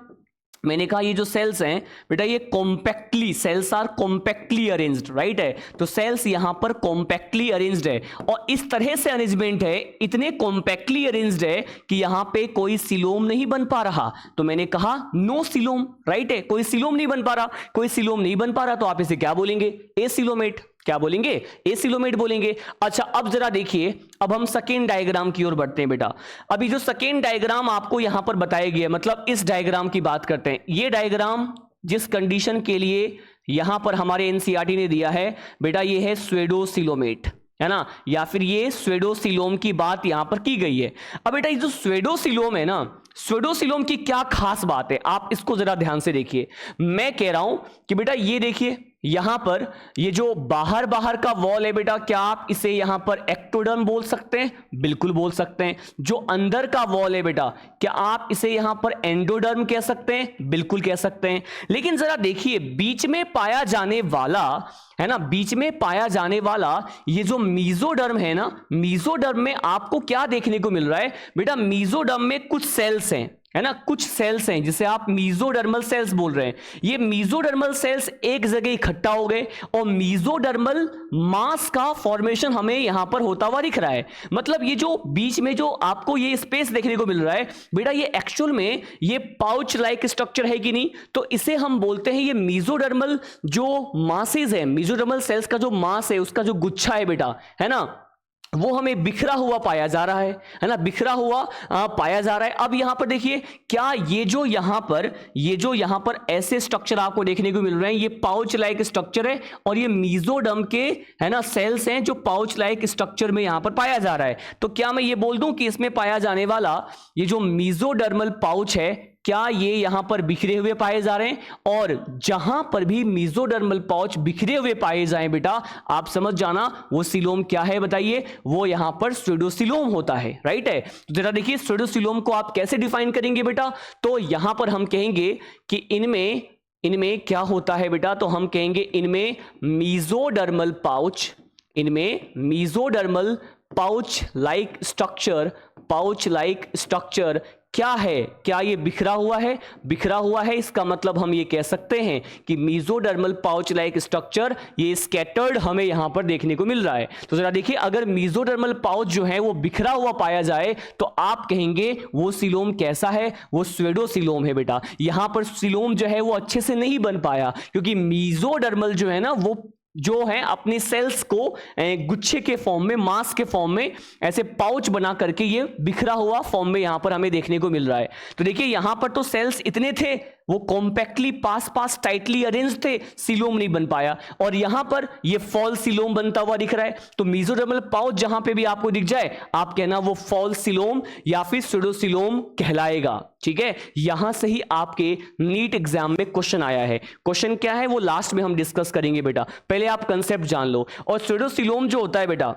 मैंने कहा ये जो सेल्स हैं बेटा, ये compactly, cells are compactly arranged, right है। तो सेल्स यहां पर कॉम्पैक्टली अरेंज्ड है, और इस तरह से अरेंजमेंट है, इतने कॉम्पैक्टली अरेंज्ड है कि यहां पे कोई सिलोम नहीं बन पा रहा। तो मैंने कहा नो सिलोम, राइट है, कोई सिलोम नहीं बन पा रहा, कोई सिलोम नहीं बन पा रहा, तो आप इसे क्या बोलेंगे, एसिलोमेट। क्या बोलेंगे, एसिलोमेट बोलेंगे। अच्छा अब जरा देखिए, अब हम सेकेंड डायग्राम की ओर बढ़ते हैं बेटा। अभी जो सेकेंड डायग्राम आपको यहां पर बताया गया, मतलब इस डायग्राम की बात करते हैं। ये डायग्राम जिस कंडीशन के लिए यहां पर हमारे एनसीईआरटी ने दिया है बेटा, ये है स्वेडोसिलोमेट, है ना, या फिर ये स्वेडोसिलोम की बात यहां पर की गई है। अब बेटा ये जो स्वेडोसिलोम है ना, स्वेडोसिलोम की क्या खास बात है, आप इसको जरा ध्यान से देखिए। मैं कह रहा हूं कि बेटा ये देखिए, यहां पर ये जो बाहर का वॉल है बेटा, क्या आप इसे यहां पर एक्टोडर्म बोल सकते हैं, बिल्कुल बोल सकते हैं। जो अंदर का वॉल है बेटा, क्या आप इसे यहां पर एंडोडर्म कह सकते हैं, बिल्कुल कह सकते हैं। लेकिन जरा देखिए, बीच में पाया जाने वाला, है ना, बीच में पाया जाने वाला ये जो मीजोडर्म है ना, मीजोडर्म में आपको क्या देखने को मिल रहा है बेटा, मीजोडर्म में कुछ सेल्स हैं, है ना, कुछ सेल्स हैं जिसे आप मीजोडर्मल सेल्स बोल रहे हैं। ये मीजोडर्मल सेल्स एक जगह इकट्ठा हो गए, और मीजोडर्मल मास का फॉर्मेशन हमें यहां पर होता हुआ दिख रहा है। मतलब ये जो बीच में जो आपको ये स्पेस देखने को मिल रहा है बेटा, ये एक्चुअल में ये पाउच लाइक स्ट्रक्चर है कि नहीं, तो इसे हम बोलते हैं, ये मीजोडर्मल जो मासेज है, मीजोडर्मल सेल्स का जो मास है, उसका जो गुच्छा है बेटा, है ना, वो हमें बिखरा हुआ पाया जा रहा है ना, बिखरा हुआ पाया जा रहा है। अब यहां पर देखिए, क्या ये जो यहां पर ऐसे स्ट्रक्चर आपको देखने को मिल रहे हैं, ये पाउच लाइक स्ट्रक्चर है, और ये मीजोडर्म के, है ना, सेल्स हैं जो पाउच लाइक स्ट्रक्चर में यहां पर पाया जा रहा है। तो क्या मैं ये बोल दूं कि इसमें पाया जाने वाला ये जो मीजोडर्मल पाउच है, क्या ये यहां पर बिखरे हुए पाए जा रहे हैं? और जहां पर भी मेसोडर्मल पाउच बिखरे हुए पाए जाएं बेटा, आप समझ जाना वो सीलोम क्या है, बताइए। वो यहां पर स्यूडोसीलोम होता है, राइट है। तो जरा देखिए स्यूडोसीलोम को आप कैसे डिफाइन करेंगे बेटा? तो यहां पर हम कहेंगे कि इनमें क्या होता है बेटा? तो हम कहेंगे इनमें मेसोडर्मल पाउच लाइक स्ट्रक्चर क्या है? क्या ये बिखरा हुआ है? बिखरा हुआ है, इसका मतलब हम ये कह सकते हैं कि मेसोडर्मल पाउच लाइक स्ट्रक्चर ये स्कैटर्ड हमें यहां पर देखने को मिल रहा है। तो जरा देखिए, अगर मेसोडर्मल पाउच जो है वो बिखरा हुआ पाया जाए तो आप कहेंगे वो सीलोम कैसा है? वो स्यूडोसीलोम है बेटा। यहां पर सीलोम जो है वो अच्छे से नहीं बन पाया, क्योंकि मेसोडर्मल जो है ना वो जो है अपनी सेल्स को गुच्छे के फॉर्म में, मास के फॉर्म में ऐसे पाउच बना करके ये बिखरा हुआ फॉर्म में यहां पर हमें देखने को मिल रहा है। तो देखिए यहां पर तो सेल्स इतने थे, वो कॉम्पैक्टली पास टाइटली अरेंज थे, सीलोम नहीं बन पाया। और यहां पर ये फॉल सीलोम बनता हुआ दिख रहा है। तो मेसोडर्मल पाउच जहां पे भी आपको दिख जाए, आप कहना वो फॉल सीलोम या फिर स्यूडोसीलोम कहलाएगा, ठीक है। यहां से ही आपके नीट एग्जाम में क्वेश्चन आया है। क्वेश्चन क्या है वो लास्ट में हम डिस्कस करेंगे बेटा, पहले आप कंसेप्ट जान लो। और स्यूडोसीलोम जो होता है बेटा,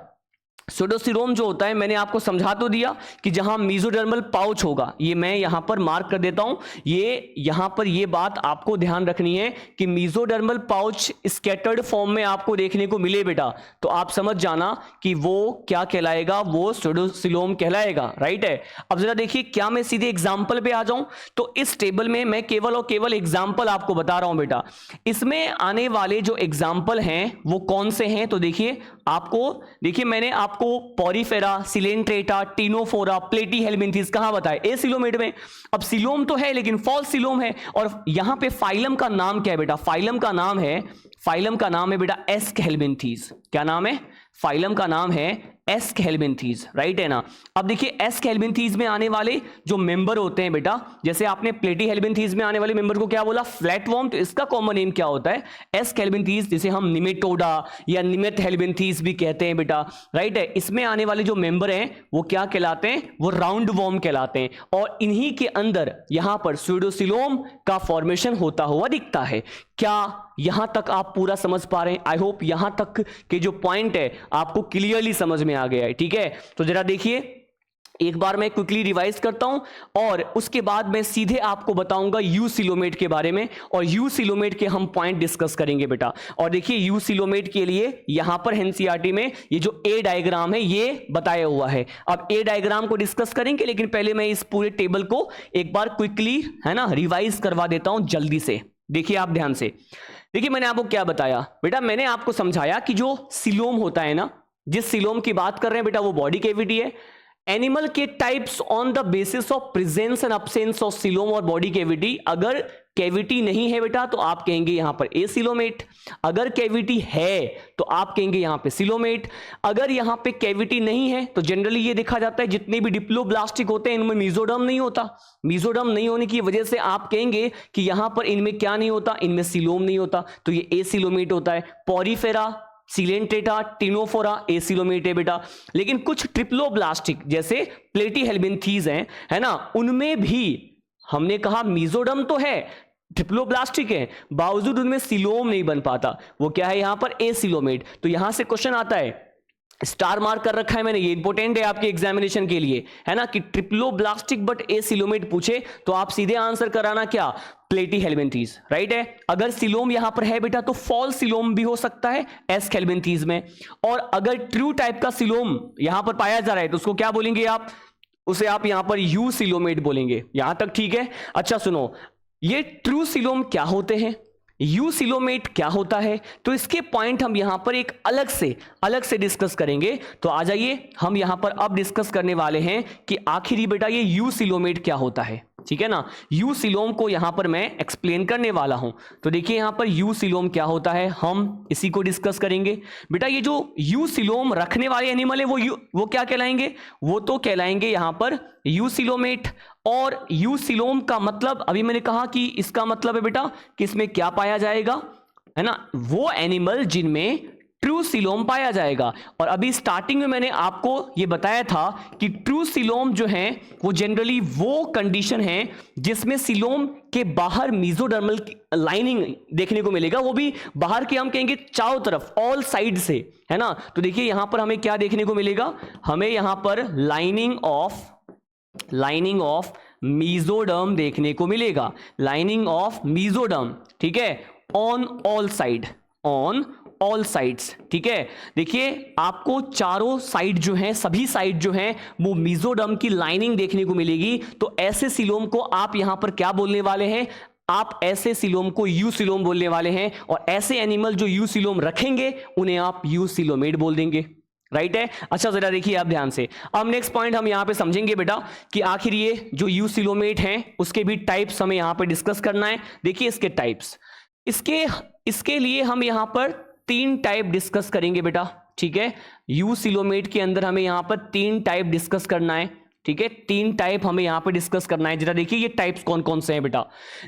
स्यूडोसीलोम जो होता है, मैंने आपको समझा तो दिया कि जहां मेसोडर्मल पाउच होगा, ये मैं यहां पर मार्क कर देता हूं, ये यहां पर ये बात आपको ध्यान रखनी है कि मेसोडर्मल पाउच स्कैटर्ड फॉर्म में आपको देखने को मिले बेटा, तो आप समझ जाना कि वो क्या कहलाएगा, वो स्यूडोसीलोम कहलाएगा, राइट है। अब जरा देखिए, क्या मैं सीधे एग्जाम्पल पे आ जाऊं? तो इस टेबल में मैं केवल और केवल एग्जाम्पल आपको बता रहा हूं बेटा। इसमें आने वाले जो एग्जाम्पल हैं वो कौन से हैं? तो देखिए मैंने आपको पॉरीफेरा, सिलेंट्रेटा, टिनोफोरा, प्लेटीहेल्मिन्थेस कहां बताए? ए सिलोमेट में। अब सिलोम तो है लेकिन फॉल्स सिलोम है। और यहां पे फाइलम का नाम क्या है बेटा? फाइलम का नाम है बेटा एस्कहेल्मिन्थेस। क्या नाम है? फाइलम का नाम है एस्कहेल्मिन्थेस, राइट है ना। अब देखिए एस्कहेल्मिन्थेस में आने वाले जो मेंबर होते हैं बेटा, जैसे आपने प्लेटीहेल्मिन्थेस में आने वाले मेंबर को क्या बोला? फ्लैटवर्म। तो इसका कॉमन नेम क्या होता है? एस्कहेल्मिन्थेस, जिसे हम निमेटोडा या निमेटहेल्मिन्थेस भी कहते हैं बेटा, राइट है। इसमें आने वाले जो मेंबर हैं वो क्या कहलाते हैं? वो राउंड वॉर्म कहलाते हैं। और इन्हीं के अंदर यहां पर स्यूडोसीलोम का फॉर्मेशन होता हुआ दिखता है। क्या यहां तक आप पूरा समझ पा रहे हैं? आई होप यहां तक के जो पॉइंट है आपको क्लियरली समझ में आ गया है, ठीक है। तो जरा देखिए, एक बार मैं क्विकली रिवाइज करता हूं और उसके बाद मैं सीधे आपको बताऊंगा यूसिलोमेट के बारे में, और यूसिलोमेट के हम पॉइंट डिस्कस करेंगे बेटा। और देखिए यूसिलोमेट के लिए यहां पर एनसीईआरटी में ये जो ए डायग्राम है ये बताया हुआ है। अब ए डायग्राम को डिस्कस करेंगे, लेकिन पहले मैं इस पूरे टेबल को एक बार क्विकली, है ना, रिवाइज करवा देता हूं जल्दी से। देखिए आप ध्यान से देखिए, मैंने आपको क्या बताया बेटा? मैंने आपको समझाया कि जो सिलोम होता है ना, जिस सिलोम की बात कर रहे हैं बेटा, वो बॉडी कैविटी है। एनिमल के types on the basis of presence and absence of coelom और बॉडी कैविटी। अगर कैविटी नहीं है बेटा तो आप कहेंगे यहां पर एसिलोमेट। अगर कैविटी है तो आप कहेंगे यहां पे सिलोमेट। अगर यहां पे कैविटी नहीं है तो जनरली ये देखा जाता है जितने भी डिप्लोब्लास्टिक होते हैं इनमें मेसोडर्म नहीं होता। मेसोडर्म नहीं होने की वजह से आप कहेंगे कि यहां पर इनमें क्या नहीं होता? इनमें सिलोम नहीं होता, तो ये एसिलोमेट होता है। पॉरीफेरा, सिलेंट्रेटा, टिनोफोरा एसिलोमेट है बेटा। लेकिन कुछ ट्रिप्लोब्लास्टिक जैसे प्लेटीहेल्मिन्थेस हैं, है ना, उनमें भी हमने कहा मेसोडर्म तो है, ट्रिप्लोब्लास्टिक है, बावजूद उनमें सिलोम नहीं बन पाता। वो क्या है? यहां पर एसिलोमेट। तो यहां से क्वेश्चन आता है, स्टार मार्क कर रखा है मैंने, ये इंपॉर्टेंट है आपके एग्जामिनेशन के लिए, है ना, कि ट्रिप्लोब्लास्टिक बट एसिलोमेट पूछे तो आप सीधे आंसर कराना क्या? प्लेटीहेल्मिन्थेस, राइट है। अगर सिलोम यहां पर है बेटा तो फॉल सिलोम भी हो सकता है एस्कहेल्मिन्थेस में। और अगर ट्रू टाइप का सिलोम यहां पर पाया जा रहा है तो उसको क्या बोलेंगे आप? उसे आप यहां पर यू सिलोमेट बोलेंगे। यहां तक ठीक है? अच्छा सुनो, ये ट्रू सिलोम क्या होते हैं, यूसिलोमेट क्या होता है, तो इसके पॉइंट हम यहां पर एक अलग से डिस्कस करेंगे। तो आ जाइए, हम यहां पर अब डिस्कस करने वाले हैं कि आखिरी बेटा ये यूसिलोमेट क्या होता है, ठीक है ना। यूसिलोम को यहां पर मैं एक्सप्लेन करने वाला हूं। तो देखिए यहां पर यूसिलोम क्या होता है, हम इसी को डिस्कस करेंगे बेटा। ये जो यूसिलोम रखने वाले एनिमल है वो क्या कहलाएंगे? वो तो कहलाएंगे यहां पर यूसिलोमेट। और यूसिलोम का मतलब अभी मैंने कहा कि इसका मतलब है बेटा कि इसमें क्या पाया जाएगा, है ना, वो एनिमल जिनमें ट्रू सीलोम पाया जाएगा। और अभी स्टार्टिंग में मैंने आपको ये बताया था कि ट्रू सीलोम जो है वो जनरली वो कंडीशन है जिसमें सीलोम के बाहर मेसोडर्मल लाइनिंग देखने को मिलेगा, वो भी बाहर के हम कहेंगे चारों तरफ, ऑल साइड से, है ना। तो देखिए यहां पर हमें क्या देखने को मिलेगा, हमें यहां पर लाइनिंग ऑफ मेसोडर्म देखने को मिलेगा, लाइनिंग ऑफ मेसोडर्म, ठीक है, ऑन ऑल साइड्स, ठीक है। देखिए आपको चारों साइड जो है, सभी साइड जो है वो मेसोडर्म की लाइनिंग देखने को मिलेगी। तो ऐसे सीलोम को आप यहां पर क्या बोलने वाले हैं, आप ऐसे सीलोम को यू सीलोम बोलने वाले हैं। और ऐसे एनिमल जो यू सीलोम रखेंगे उन्हें आप यू सीलोमेट बोल देंगे, राइट है। अच्छा जरा देखिए आप ध्यान से, अब नेक्स्ट पॉइंट हम यहां पे समझेंगे बेटा कि आखिर ये जो यू सीलोमेट हैं उसके भी टाइप्स हमें यहां पे डिस्कस करना है। देखिए इसके टाइप्स, इसके लिए हम यहां पर 3 टाइप डिस्कस करेंगे बेटा, ठीक है। यू सीलोमेट के अंदर हमें यहां पर 3 टाइप डिस्कस करना है, ठीक है, 3 टाइप हमें यहां पे डिस्कस करना है। जरा देखिए ये टाइप्स कौन कौन से हैं बेटा।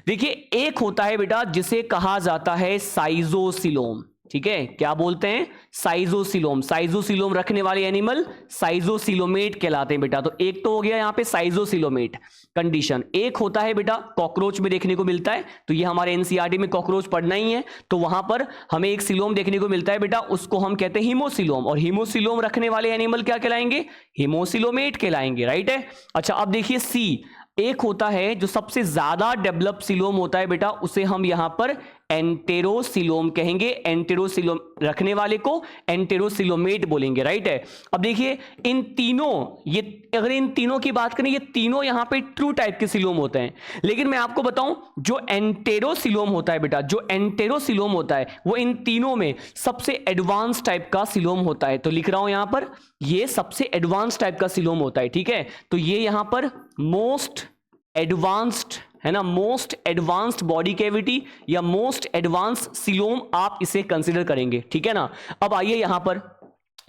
देखिए एक होता है बेटा जिसे कहा जाता है साइजोसीलोम, ठीक है, क्या बोलते हैं, साइजोसीलोम। साइजोसीलोम रखने वाले एनिमल साइजोसीलोमेट कहलाते हैं बेटा। तो एक तो हो गया यहां पे साइजोसीलोमेट कंडीशन। एक होता है बेटा कॉकरोच में देखने को मिलता है, तो ये हमारे एनसीईआरटी में कॉकरोच पढ़ना ही है, तो वहां पर हमें एक सीलोम देखने को मिलता है बेटा, उसको हम कहते हैं हीमोसीलोम। और हीमोसीलोम रखने वाले एनिमल क्या कहलाएंगे, हीमोसीलोमेट कहलाएंगे, राइट है। अच्छा अब देखिए सी, एक होता है जो सबसे ज्यादा डेवलप सीलोम होता है बेटा, उसे हम यहां पर एंटेरोसीलोम कहेंगे। एंटेरोसीलोम रखने वाले को एंटेरोसीलोमेट बोलेंगे, राइट है। अब देखिए इन तीनों, ये अगर इन तीनों की बात करें, ये तीनों यहां पे ट्रू टाइप के सीलोम होते हैं। लेकिन मैं आपको बताऊं जो एंटेरोसीलोम होता है बेटा, जो एंटेरोसीलोम होता है वो इन तीनों में सबसे एडवांस टाइप का सीलोम होता है। तो लिख रहा हूं यहां पर, ये सबसे एडवांस टाइप का सीलोम होता है, ठीक है। तो ये यहां पर मोस्ट एडवांस्ड है ना, मोस्ट एडवांस्ड बॉडी कैविटी या मोस्ट एडवांस सीलोम आप इसे कंसीडर करेंगे, ठीक है ना। अब आइए यहां पर,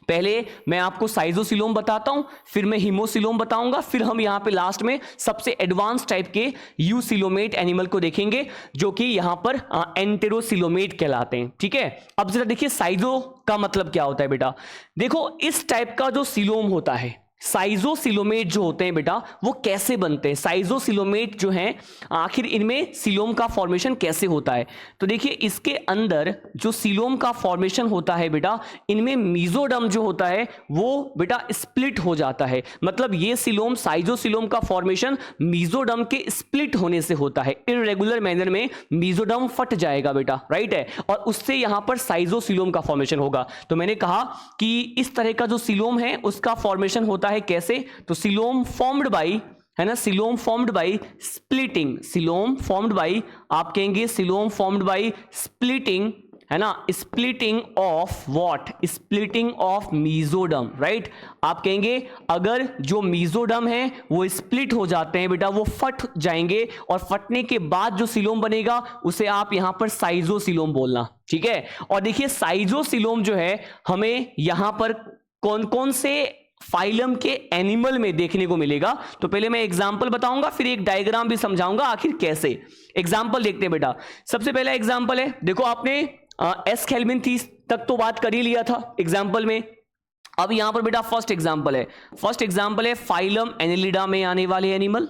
पहले मैं आपको साइजोसीलोम बताता हूं, फिर मैं हीमोसीलोम बताऊंगा, फिर हम यहां पे लास्ट में सबसे एडवांस टाइप के यूसीलोमेट एनिमल को देखेंगे जो कि यहां पर एंटेरोसीलोमेट कहलाते हैं, ठीक है। अब जरा देखिए साइजो का मतलब क्या होता है बेटा। देखो इस टाइप का जो सीलोम होता है, साइजोसीलोमेट जो होते हैं बेटा वो कैसे बनते हैं, साइजोसीलोमेट जो हैं आखिर इनमें सीलोम का फॉर्मेशन कैसे होता है। तो देखिए इसके अंदर जो सीलोम का फॉर्मेशन होता है बेटा, इनमें मेसोडर्म जो होता है वो बेटा स्प्लिट हो जाता है। मतलब ये सीलोम, साइजोसीलोम का फॉर्मेशन मेसोडर्म के स्प्लिट होने से होता है। इररेगुलर मैनर में मेसोडर्म फट जाएगा बेटा, राइट है, और उससे यहां पर साइजोसीलोम का फॉर्मेशन होगा। तो मैंने कहा कि इस तरह का जो सीलोम है उसका फॉर्मेशन होता है कैसे, तो सीलोम फॉर्म्ड बाई, है ना, coelom formed by splitting, coelom formed by, आप कहेंगे सीलोम फॉर्म्ड बाई स्प्लिटिंग, है ना, splitting of what, splitting of mesoderm, right. आप कहेंगे अगर जो मेसोडर्म है वो स्प्लिट हो जाते हैं बेटा, वो फट जाएंगे, और फटने के बाद जो सीलोम बनेगा उसे आप यहां पर साइजोसीलोम बोलना, ठीक है। और देखिए साइजोसीलोम जो है हमें यहां पर कौन कौन से फाइलम के एनिमल में देखने को मिलेगा। तो पहले मैं एग्जांपल बताऊंगा, फिर एक डायग्राम भी समझाऊंगा आखिर कैसे। एग्जांपल देखते हैं बेटा। सबसे पहला एग्जांपल है, देखो आपने एस्केल्मिन्थीस तक तो बात कर ही लिया था एग्जांपल में। अब यहां पर बेटा फर्स्ट एग्जांपल है फाइलम एनेलिडा में आने वाले एनिमल।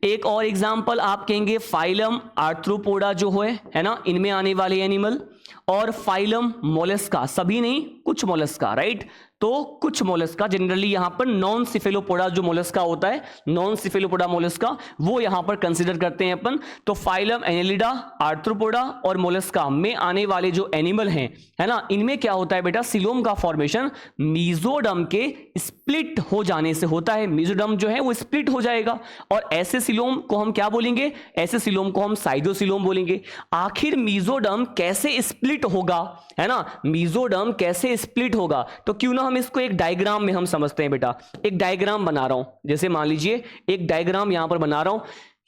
एक और एग्जांपल आप कहेंगे फाइलम आर्थ्रोपोडा जो है ना, इनमें आने वाले एनिमल। और फाइलम मोलस्का, सभी नहीं कुछ मोलस्का, राइट। तो कुछ मोलस्का, जनरली यहां पर नॉन सिफेलोपोडा जो मोलस्का होता है, नॉन सिफेलोपोडा मोलस्का, वो यहां पर कंसीडर करते हैं अपन। तो फाइलम एनेलिडा, आर्थ्रोपोडा और मोलस्का में आने वाले जो एनिमल हैं, है ना, इनमें क्या होता है बेटा, सीलोम का फॉर्मेशन मेसोडर्म के स्प्लिट हो जाने से होता है। मेसोडर्म जो है वो स्प्लिट हो जाएगा, और ऐसे सीलोम को हम क्या बोलेंगे, ऐसे सीलोम को हम साइजोसीलोम बोलेंगे। आखिर मेसोडर्म कैसे स्प्लिट होगा, है ना, मेसोडर्म कैसे स्प्लिट होगा, तो क्यों ना हम इसको एक डायग्राम में हम समझते हैं बेटा। एक डायग्राम बना रहा हूं, जैसे मान लीजिए एक डायग्राम यहां पर बना रहा हूं।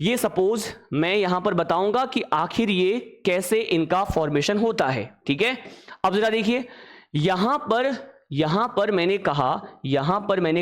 ये सपोज मैं यहां पर बताऊंगा कि आखिर ये कैसे इनका फॉर्मेशन होता है, ठीक है। अब जरा देखिए यहां पर मैंने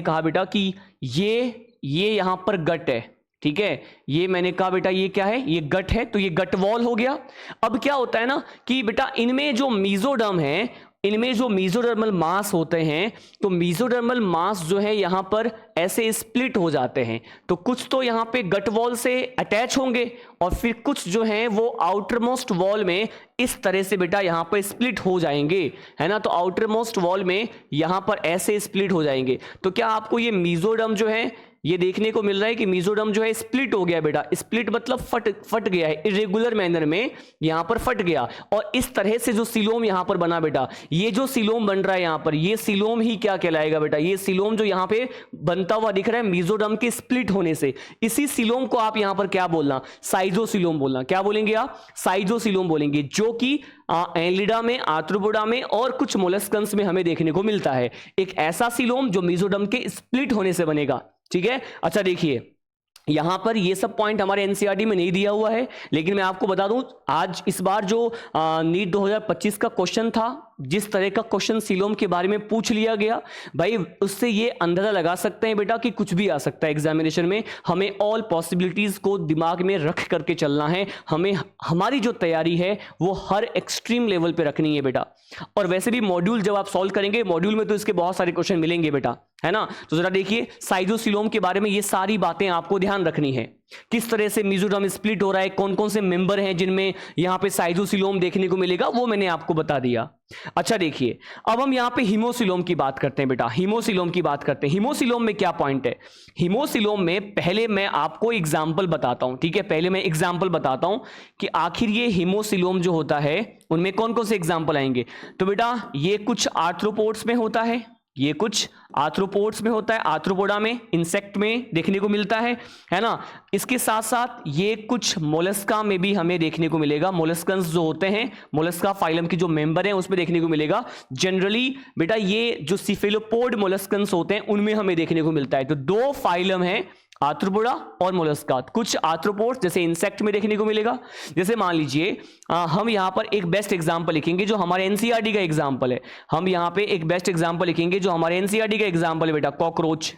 कहा बेटा कि ये यहां पर गट है, ठीक है। ये मैंने कहा बेटा ये क्या है, ये गट है, तो ये गट वॉल हो गया। अब क्या होता है ना कि बेटा इनमें जो मेसोडर्म है इनमें जो मेसोडर्मल मास होते हैं, तो मेसोडर्मल मास जो है यहां पर ऐसे स्प्लिट हो जाते हैं। तो कुछ तो यहां पे गट वॉल से अटैच होंगे और फिर कुछ जो है वो आउटर मोस्ट वॉल में इस तरह से बेटा यहां पर स्प्लिट हो जाएंगे, है ना। तो आउटर मोस्ट वॉल में यहां पर ऐसे स्प्लिट हो जाएंगे। तो क्या आपको ये मेसोडर्म जो है ये देखने को मिल रहा है कि मेसोडर्म जो है स्प्लिट हो गया बेटा। स्प्लिट मतलब फट गया है, इरेगुलर मैनर में यहां पर फट गया, और इस तरह से जो सिलोम यहां पर बना बेटा, ये जो सिलोम बन रहा है यहां पर, ये सिलोम ही क्या कहलाएगा बेटा, ये सिलोम जो यहां पे बनता हुआ दिख रहा है मेसोडर्म के स्प्लिट होने से, इसी सिलोम को आप यहां पर क्या बोलना, साइजोसिलोम बोलना। क्या बोलेंगे आप, साइजोसिलोम बोलेंगे, जो कि एनलिडा में, आर्थ्रोपोडा में और कुछ मोलस्कन्स में हमें देखने को मिलता है। एक ऐसा सिलोम जो मेसोडर्म के स्प्लिट होने से बनेगा, ठीक है। अच्छा देखिए, यहां पर ये सब पॉइंट हमारे एनसीईआरटी में नहीं दिया हुआ है, लेकिन मैं आपको बता दूं आज इस बार जो नीट 2025 का क्वेश्चन था, जिस तरह का क्वेश्चन सिलोम के बारे में पूछ लिया गया भाई, उससे ये अंदाजा लगा सकते हैं बेटा कि कुछ भी आ सकता है एग्जामिनेशन में। हमें ऑल पॉसिबिलिटीज को दिमाग में रख करके चलना है, हमें हमारी जो तैयारी है वो हर एक्सट्रीम लेवल पे रखनी है बेटा। और वैसे भी मॉड्यूल जब आप सॉल्व करेंगे, मॉड्यूल में तो इसके बहुत सारे क्वेश्चन मिलेंगे बेटा, है ना। तो जरा देखिए साइजोसिलोम के बारे में ये सारी बातें आपको ध्यान रखनी है, किस तरह से मेसोडर्म स्प्लिट हो रहा है, कौन कौन से मेंबर हैं जिनमें यहां पे साइजोसिलोम देखने को मिलेगा, वो मैंने आपको बता दिया। अच्छा देखिए, अब हम यहां पे हीमोसिलोम की बात करते हैं बेटा, हीमोसिलोम की बात करते हैं। हीमोसिलोम में क्या पॉइंट है, हीमोसिलोम में पहले मैं आपको एग्जांपल बताता हूं, ठीक है। पहले मैं एग्जांपल बताता हूं कि आखिर ये हीमोसिलोम जो होता है उनमें कौन कौन से एग्जांपल आएंगे। तो बेटा ये कुछ आर्थ्रोपोड्स में होता है, ये कुछ आर्थ्रोपोड्स में होता है, आर्थ्रोपोडा में, इंसेक्ट में देखने को मिलता है ना। इसके साथ साथ ये कुछ मोलस्का में भी हमें देखने को मिलेगा, मोलस्कन्स जो होते हैं, मोलस्का फाइलम की जो मेंबर हैं उसमें देखने को मिलेगा। जनरली बेटा ये जो सिफेलोपोड मोलस्कन्स होते हैं उनमें हमें देखने को मिलता है। तो दो फाइलम है, आर्थ्रोपोडा और मोलस्का। कुछ आर्थ्रोपोड्स जैसे इंसेक्ट में देखने को मिलेगा, जैसे मान लीजिए हम यहां पर एक बेस्ट एग्जांपल लिखेंगे जो हमारे एनसीईआरटी का एग्जांपल है। हम यहां पे एक बेस्ट एग्जांपल लिखेंगे जो हमारे एनसीईआरटी का एग्जांपल है बेटा, कॉकरोच,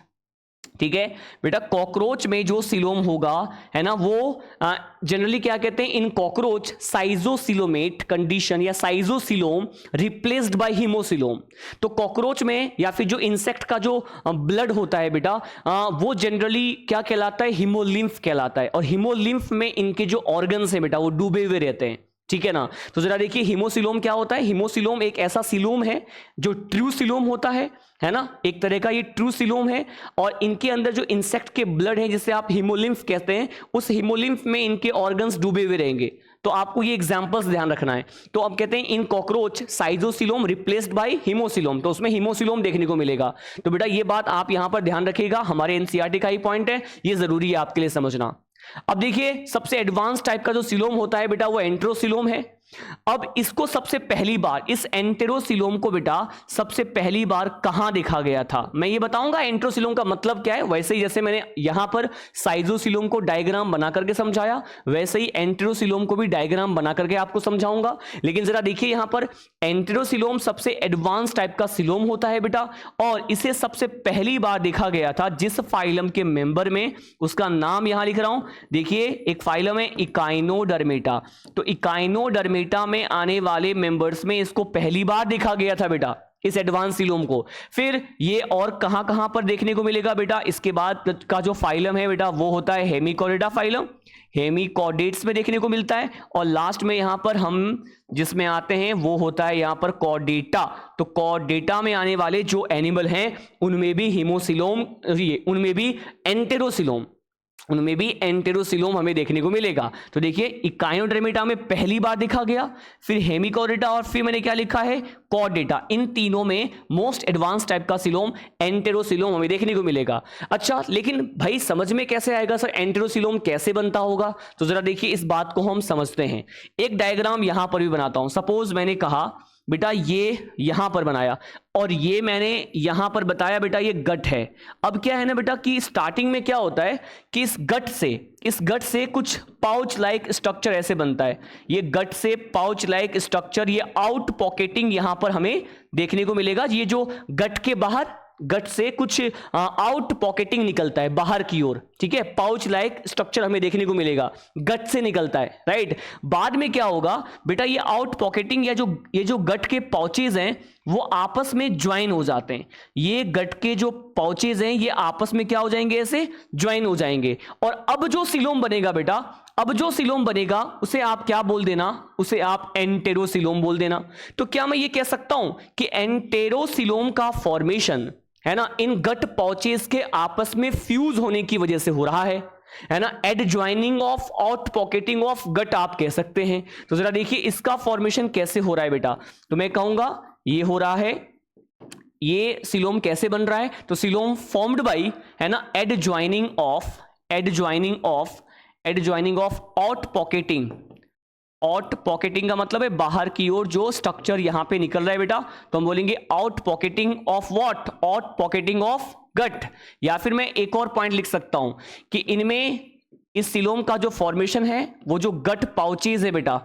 ठीक है बेटा। कॉकरोच में जो सिलोम होगा, है ना, वो जनरली क्या कहते हैं, इन कॉकरोच साइजोसिलोमेट कंडीशन या साइजोसिलोम रिप्लेस्ड बाय हीमोसिलोम। तो कॉकरोच में या फिर जो इंसेक्ट का जो ब्लड होता है बेटा, वो जनरली क्या कहलाता है, हीमोलिम्फ कहलाता है। और हीमोलिम्फ में इनके जो ऑर्गन्स हैं बेटा वो डूबे हुए रहते हैं, ठीक है ना। तो जरा देखिए हीमोसिलोम क्या होता है। हीमोसिलोम एक ऐसा सिलोम है जो ट्रू सिलोम होता है ना, एक तरह का ये ट्रू सिलोम है। और इनके अंदर जो इंसेक्ट के ब्लड है जिसे आप हीमोलिम्फ कहते हैं, उस हीमोलिम्फ में इनके ऑर्गन्स डूबे हुए रहेंगे। तो आपको ये एग्जांपल्स ध्यान रखना है। तो अब कहते हैं in cockroach schizocoelom replaced by haemocoelom, तो उसमें हीमोसिलोम देखने को मिलेगा। तो बेटा ये बात आप यहां पर ध्यान रखिएगा, हमारे एनसीईआरटी का ही पॉइंट है, ये जरूरी है आपके लिए समझना। अब देखिए सबसे एडवांस टाइप का जो सिलोम होता है बेटा वो एंटेरोसिलोम है। अब इसको सबसे पहली बार, इस एंटेरोसिलोम को बेटा सबसे पहली बार कहां देखा गया था, मैं ये बताऊंगा एंटेरोसिलोम का मतलब क्या है। वैसे ही जैसे मैंने यहां पर साइजोसिलोम को डायग्राम बना करके समझाया, वैसे ही एंटेरोसिलोम को भी डायग्राम बना करके आपको समझाऊंगा। लेकिन जरा देखिए यहां पर एंटेरोसिलोम सबसे एडवांस टाइप का सिलोम होता है बेटा, और इसे सबसे पहली बार देखा गया था जिस फाइलम के मेंबर में, उसका नाम यहां लिख रहा हूं, देखिए एक फाइलम है इकाइनोडर्मेटा। तो इकाइनोडर्मेटा में आने वाले मेंबर्स में इसको पहली बार देखा गया था बेटा, इस एडवांस सिलोम को। फिर ये और कहां कहां पर देखने को मिलेगा बेटा, इसके बाद का जो फाइलम है बेटा वो होता है हेमिकॉर्डेटा फाइलम, हेमिकॉर्डेट्स में देखने को मिलता है। और लास्ट में यहां पर हम जिसमें आते हैं वो होता है यहां पर कॉर्डेटा। तो कॉर्डेटा में आने वाले जो एनिमल हैं उनमें भी हीमोसिलोम, उनमें भी एंटेरोसिलोम, उनमें भी एंटेरोसिलोम हमें देखने को मिलेगा। तो देखिए इकाइनोडर्मेटा में पहली बार देखा गया, फिर हेमिकॉर्डेटा, और फिर मैंने क्या लिखा है, कॉर्डेटा। इन तीनों में मोस्ट एडवांस टाइप का सिलोम एंटेरोसिलोम हमें देखने को मिलेगा। अच्छा लेकिन भाई समझ में कैसे आएगा सर एंटेरोसिलोम कैसे बनता होगा, तो जरा देखिए इस बात को हम समझते हैं। एक डायग्राम यहां पर भी बनाता हूं। सपोज मैंने कहा बेटा ये यहां पर बनाया और ये मैंने यहां पर बताया बेटा ये गट है। अब क्या है ना बेटा कि स्टार्टिंग में क्या होता है कि इस गट से कुछ पाउच लाइक स्ट्रक्चर ऐसे बनता है। ये गट से पाउच लाइक स्ट्रक्चर, ये आउट पॉकेटिंग यहां पर हमें देखने को मिलेगा। ये जो गट के बाहर, गट से कुछ आउट पॉकेटिंग निकलता है बाहर की ओर, ठीक है, पाउच लाइक स्ट्रक्चर हमें देखने को मिलेगा, गट से निकलता है, राइट। बाद में क्या होगा बेटा, ये आउट पॉकेटिंग या ये जो गट के पाउचेज हैं वो आपस में ज्वाइन हो जाते हैं। ये गट के जो पाउचेज हैं ये आपस में क्या हो जाएंगे, ऐसे ज्वाइन हो जाएंगे। और अब जो सिलोम बनेगा बेटा, अब जो सिलोम बनेगा उसे आप क्या बोल देना, उसे आप एंटेरोसिलोम बोल देना। तो क्या मैं ये कह सकता हूं कि एंटेरोसिलोम का फॉर्मेशन है ना इन गट पाउचेज के आपस में फ्यूज होने की वजह से हो रहा है ना, adjoining of out pocketing of gut आप कह सकते हैं। तो जरा देखिए इसका फॉर्मेशन कैसे हो रहा है बेटा, तो मैं कहूंगा ये हो रहा है, ये सिलोम कैसे बन रहा है, तो सिलोम फॉर्म्ड बाई है ना adjoining of out pocketing. Out pocketing का मतलब है बाहर की ओर जो स्ट्रक्चर यहां पे निकल रहा है बेटा, तो हम बोलेंगे out pocketing of what, out pocketing of gut. या फिर मैं एक और पॉइंट लिख सकता हूं कि इनमें इस सिलोम का जो फॉर्मेशन है वो जो गट पाउचेज है बेटा,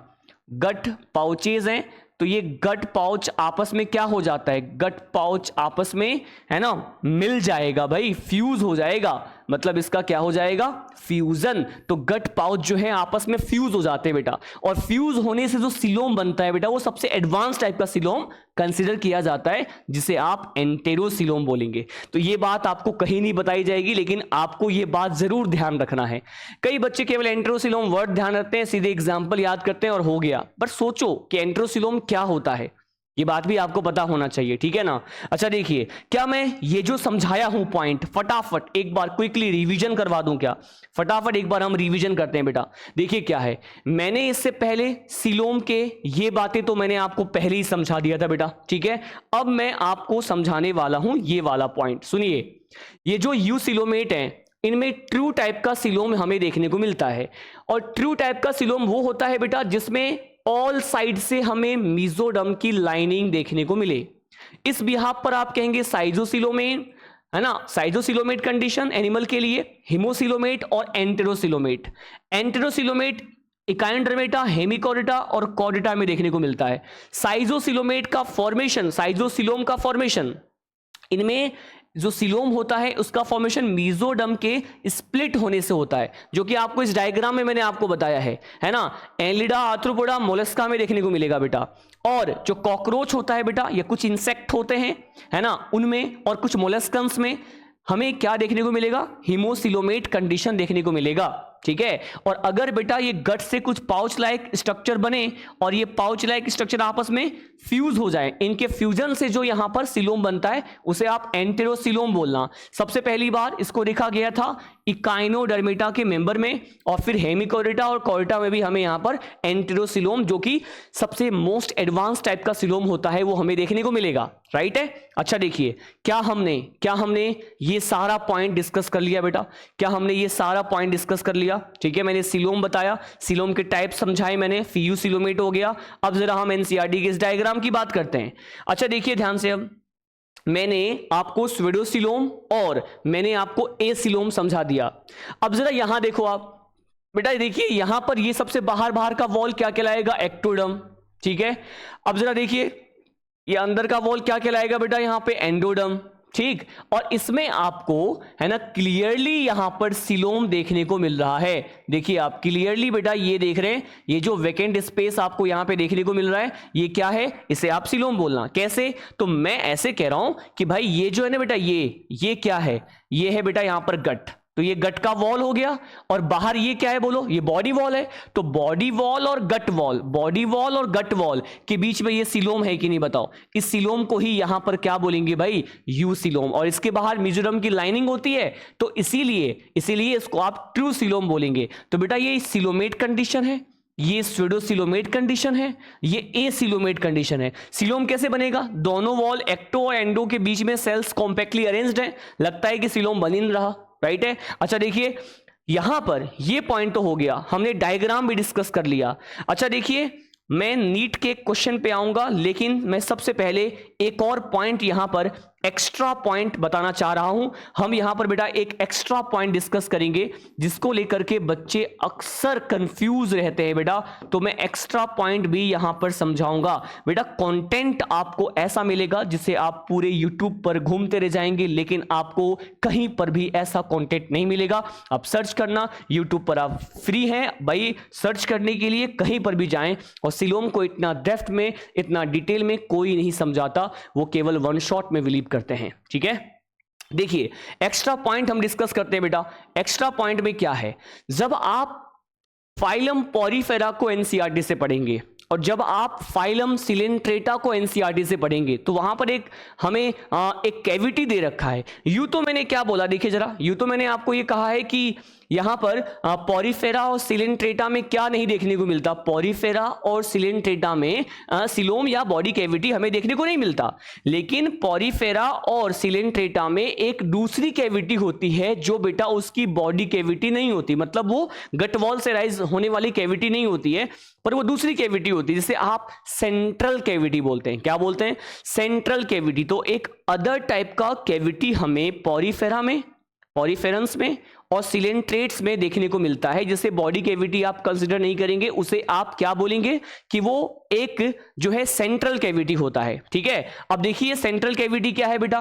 गट पाउचेज हैं, तो ये गट पाउच आपस में क्या हो जाता है, गट पाउच आपस में है ना मिल जाएगा भाई, फ्यूज हो जाएगा, मतलब इसका क्या हो जाएगा, फ्यूजन। तो गट पाउच जो है आपस में फ्यूज हो जाते हैं बेटा, और फ्यूज होने से जो सिलोम बनता है बेटा वो सबसे एडवांस टाइप का सिलोम कंसीडर किया जाता है, जिसे आप एंटेरोसिलोम बोलेंगे। तो ये बात आपको कहीं नहीं बताई जाएगी, लेकिन आपको ये बात जरूर ध्यान रखना है। कई बच्चे केवल एंटेरोसिलोम वर्ड ध्यान रखते हैं, सीधे एग्जाम्पल याद करते हैं और हो गया, बट सोचो कि एंटेरोसिलोम क्या होता है, ये बात भी आपको पता होना चाहिए, ठीक है ना। अच्छा देखिए, क्या मैं ये जो समझाया हूं पॉइंट फटाफट एक बार क्विकली रिवीजन करवा दूं क्या, फटाफट एक बार हम रिवीजन करते हैं बेटा। देखिए क्या है, मैंने इससे पहले सिलोम के ये बातें तो मैंने आपको पहले ही समझा दिया था बेटा, ठीक है। अब मैं आपको समझाने वाला हूं ये वाला पॉइंट, सुनिए। ये जो यूसिलोमेट है इनमें ट्रू टाइप का सिलोम हमें देखने को मिलता है, और ट्रू टाइप का सिलोम वो होता है बेटा जिसमें ऑल साइड से हमें मेसोडर्म की लाइनिंग देखने को मिले। इस बिहाफ पर आप कहेंगे साइजोसिलोमेट, है ना, साइजोसिलोमेट कंडीशन एनिमल के लिए, हिमोसिलोमेट और एंटेरोसिलोमेट। एंटेरोसिलोमेट इकाइनडर्मेटा, हेमिकॉर्डेटा और कॉर्डेटा में देखने को मिलता है। साइजोसिलोमेट का फॉर्मेशन, साइजोसिलोम का फॉर्मेशन, इनमें जो सिलोम होता है उसका फॉर्मेशन मेसोडर्म के स्प्लिट होने से होता है, जो कि आपको इस डायग्राम में मैंने आपको बताया है ना। एनलिडा, आर्थ्रोपोडा, मोलस्का में देखने को मिलेगा बेटा। और जो कॉकरोच होता है बेटा, ये कुछ इंसेक्ट होते हैं है ना उनमें, और कुछ मोलस्कन्स में हमें क्या देखने को मिलेगा, हिमोसिलोमेट कंडीशन देखने को मिलेगा, ठीक है। और अगर बेटा ये गट से कुछ पाउच लाइक स्ट्रक्चर बने और ये पाउच लाइक स्ट्रक्चर आपस में फ्यूज हो जाए, इनके फ्यूजन से जो यहां पर सिलोम बनता है उसे आप एंटेरोसिलोम बोलना। सबसे पहली बार इसको देखा गया था इकाइनोडर्मेटा के मेंबर में, और फिर हेमिकॉर्डेटा और कॉर्डेटा में भी हमें यहां पर एंटेरोसिलोम, जो कि सबसे मोस्ट एडवांस टाइप का सिलोम होता है, वो हमें देखने को मिलेगा, राइट है। अच्छा देखिए, क्या हमने ये सारा पॉइंट डिस्कस कर लिया बेटा, क्या हमने ये सारा पॉइंट डिस्कस कर लिया, ठीक है। मैंने सिलोम बताया, सिलोम के टाइप समझाए मैंने, फियूसिलोमेट हो गया। अब जरा हम एनसीईआरटी के इस डायग्राम की बात करते हैं। अच्छा देखिए ध्यान से, अब मैंने आपको स्वेडोसिलोम और मैंने आपको एसिलोम समझा दिया। अब जरा यहां देखो आप बेटा, देखिए यहां पर ये सबसे बाहर का वॉल क्या कहलाएगा, एक्टोडर्म, ठीक है। अब जरा देखिए ये अंदर का वॉल क्या कहलाएगा बेटा, यहां पे एंडोडर्म, ठीक। और इसमें आपको है ना क्लियरली यहां पर सिलोम देखने को मिल रहा है। देखिए आप क्लियरली बेटा ये देख रहे हैं, ये जो वेकेंट स्पेस आपको यहां पे देखने को मिल रहा है ये क्या है, इसे आप सिलोम बोलना। कैसे, तो मैं ऐसे कह रहा हूं कि भाई ये जो है ना बेटा, ये क्या है, ये है बेटा यहां पर गट, तो ये गट का वॉल हो गया, और बाहर ये क्या है बोलो, ये बॉडी वॉल है। तो बॉडी वॉल और गट वॉल, बॉडी वॉल और गट वॉल के बीच में ये सिलोम है कि नहीं बताओ। इस सिलोम को ही यहां पर क्या बोलेंगे भाई, यू सिलोम, और इसके बाहर मेसोडर्म की लाइनिंग होती है, तो इसीलिए इसको आप ट्रू सिलोम बोलेंगे। तो बेटा ये सिलोमेट कंडीशन है, ये स्वेडोसिलोमेट कंडीशन है, ये एसिलोमेट कंडीशन है। सिलोम कैसे बनेगा, दोनों वॉल एक्टो और एंडो के बीच में सेल्स कॉम्पैक्टली अरेंज्ड है, लगता है कि सिलोम बन ही नहीं रहा, राइट है। अच्छा देखिए यहां पर ये पॉइंट तो हो गया, हमने डायग्राम भी डिस्कस कर लिया। अच्छा देखिए मैं नीट के क्वेश्चन पे आऊंगा, लेकिन मैं सबसे पहले एक और पॉइंट यहां पर एक्स्ट्रा पॉइंट बताना चाह रहा हूं। हम यहां पर बेटा एक एक्स्ट्रा पॉइंट डिस्कस करेंगे जिसको लेकर के बच्चे अक्सर कंफ्यूज रहते हैं बेटा, तो मैं एक्स्ट्रा पॉइंट भी यहां पर समझाऊंगा। बेटा कंटेंट आपको ऐसा मिलेगा जिसे आप पूरे YouTube पर घूमते रह जाएंगे, लेकिन आपको कहीं पर भी ऐसा कंटेंट नहीं मिलेगा। आप सर्च करना, YouTube पर आप फ्री हैं भाई, सर्च करने के लिए कहीं पर भी जाएं। और सिलोम को इतना डेप्थ में, इतना डिटेल में कोई नहीं समझाता, वो केवल वन शॉट में बिलीव करते हैं। ठीक है, देखिए एक्स्ट्रा पॉइंट हम डिस्कस करते हैं बेटा। एक्स्ट्रा पॉइंट में क्या है, जब आप फाइलम पॉरीफेरा को एनसीईआरटी से पढ़ेंगे और जब आप फाइलम सिलेंट्रेटा को एनसीईआरटी से पढ़ेंगे तो वहां पर हमें एक कैविटी दे रखा है। यूं तो मैंने क्या बोला, देखिए जरा, यूं तो मैंने आपको ये कहा है कि यहां पर पॉरीफेरा और सिलेंट्रेटा में क्या नहीं देखने को मिलता, पॉरीफेरा और सिलेंट्रेटा में सिलोम या बॉडी कैविटी हमें देखने को नहीं मिलता। लेकिन पॉरीफेरा और सिलेंट्रेटा में एक दूसरी कैविटी होती है जो बेटा उसकी बॉडी कैविटी नहीं होती, मतलब वो गट वॉल से राइज होने वाली कैविटी नहीं होती है, पर वो दूसरी कैविटी होती है जिसे आप सेंट्रल कैविटी बोलते हैं। क्या बोलते हैं? Central cavity. तो एक अदर टाइप का कैविटी हमें पॉरीफेरा में, पॉरीफेरंस में और सिलेंट्रेट्स में देखने को मिलता है, जिसे बॉडी कैविटी आप कंसीडर नहीं करेंगे, उसे आप क्या बोलेंगे कि वो एक जो है सेंट्रल कैविटी होता है। ठीक है, अब देखिए सेंट्रल कैविटी क्या है बेटा,